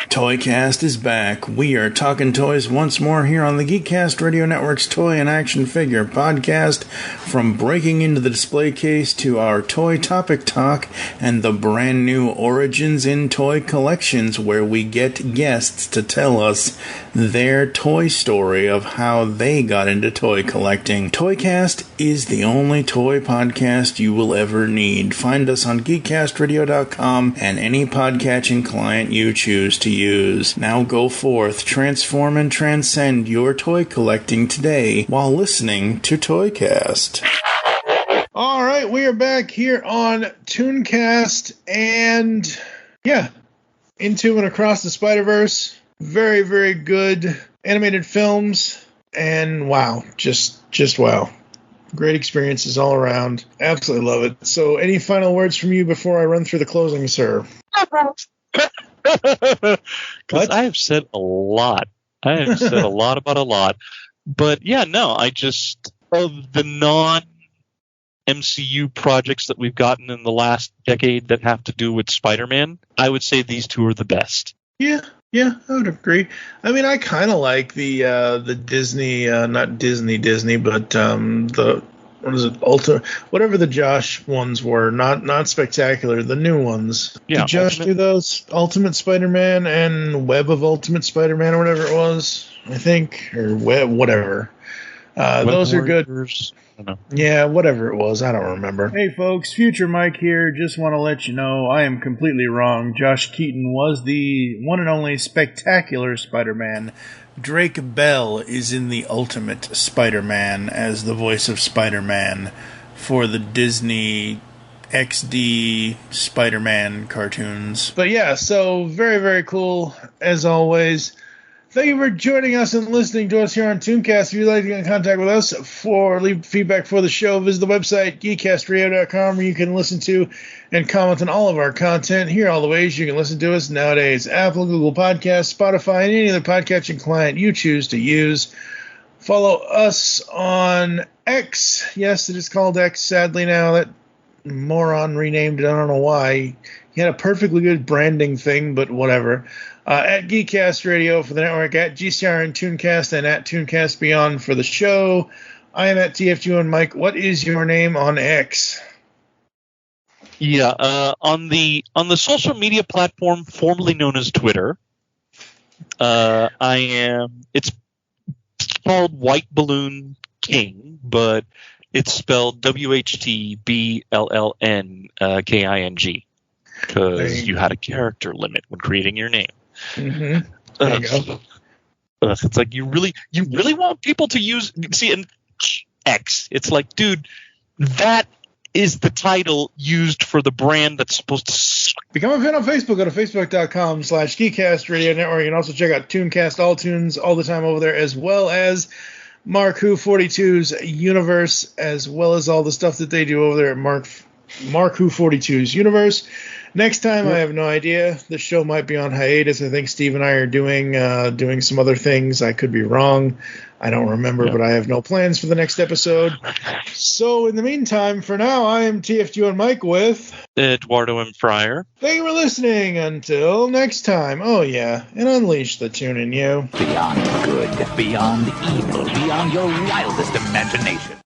ToyCast is back. We are talking toys once more here on the GeekCast Radio Network's Toy and Action Figure podcast. From breaking into the display case to our toy topic talk and the brand new Origins in Toy collections, where we get guests to tell us their toy story of how they got into toy collecting. ToyCast is the only toy podcast you will ever need. Find us on GeekCastRadio.com and any podcatching client you choose to use. Now go forth, transform and transcend your toy collecting today while listening to ToyCast. All right, we are back here on ToonCast and Into and Across the Spider-Verse. Very, very good animated films, and wow, just wow. Great experiences all around. Absolutely love it. So any final words from you before I run through the closing, sir? Because I have said a lot. I have said a lot about a lot. But I just, of the non-MCU projects that we've gotten in the last decade that have to do with Spider-Man, I would say these two are the best. Yeah, I would agree. I mean, I kind of like the Disney, not Disney, but the, what is it, whatever the Josh ones were, not spectacular, the new ones. Yeah, did Josh do those? Ultimate Spider-Man and Web of Ultimate Spider-Man or whatever it was, I think, or Web, whatever. Those are good. I don't know. Yeah, whatever it was, I don't remember. Hey folks, Future Mike here. Just want to let you know I am completely wrong. Josh Keaton was the one and only spectacular Spider-Man. Drake Bell is in the Ultimate Spider-Man as the voice of Spider-Man for the Disney XD Spider-Man cartoons. But yeah, so very, very cool as always. Thank you for joining us and listening to us here on ToonCast. If you'd like to get in contact with us or leave feedback for the show, visit the website, geekcastradio.com, where you can listen to and comment on all of our content. Here are all the ways you can listen to us nowadays: Apple, Google Podcasts, Spotify, and any other podcatching client you choose to use. Follow us on X. Yes, it is called X, sadly now. That moron renamed it. I don't know why. He had a perfectly good branding thing, but whatever. At GeekCast Radio for the network, at GCRN ToonCast, and at ToonCast Beyond for the show. I am at TFG1Mike. What is your name on X? Yeah, on the social media platform formerly known as Twitter, it's called White Balloon King, but it's spelled WHTBLLNKING because you had a character limit when creating your name. Mm-hmm. There you go. It's like you really want people to use and X. It's like, dude, that is the title used for the brand that's supposed to become a fan on Facebook. Go to facebook.com/GeekCast Radio Network. You can also check out ToonCast, all tunes, all the time over there, as well as Mark Who 42's universe, as well as all the stuff that they do over there at Mark Who 42's universe. Next time, I have no idea. The show might be on hiatus. I think Steve and I are doing some other things. I could be wrong. I don't remember, but I have no plans for the next episode. So in the meantime, for now, I am TFG1Mike with Eduardo M. Freyre. Thank you for listening. Until next time. Oh, yeah. And unleash the tune in you. Beyond good, beyond evil, beyond your wildest imagination.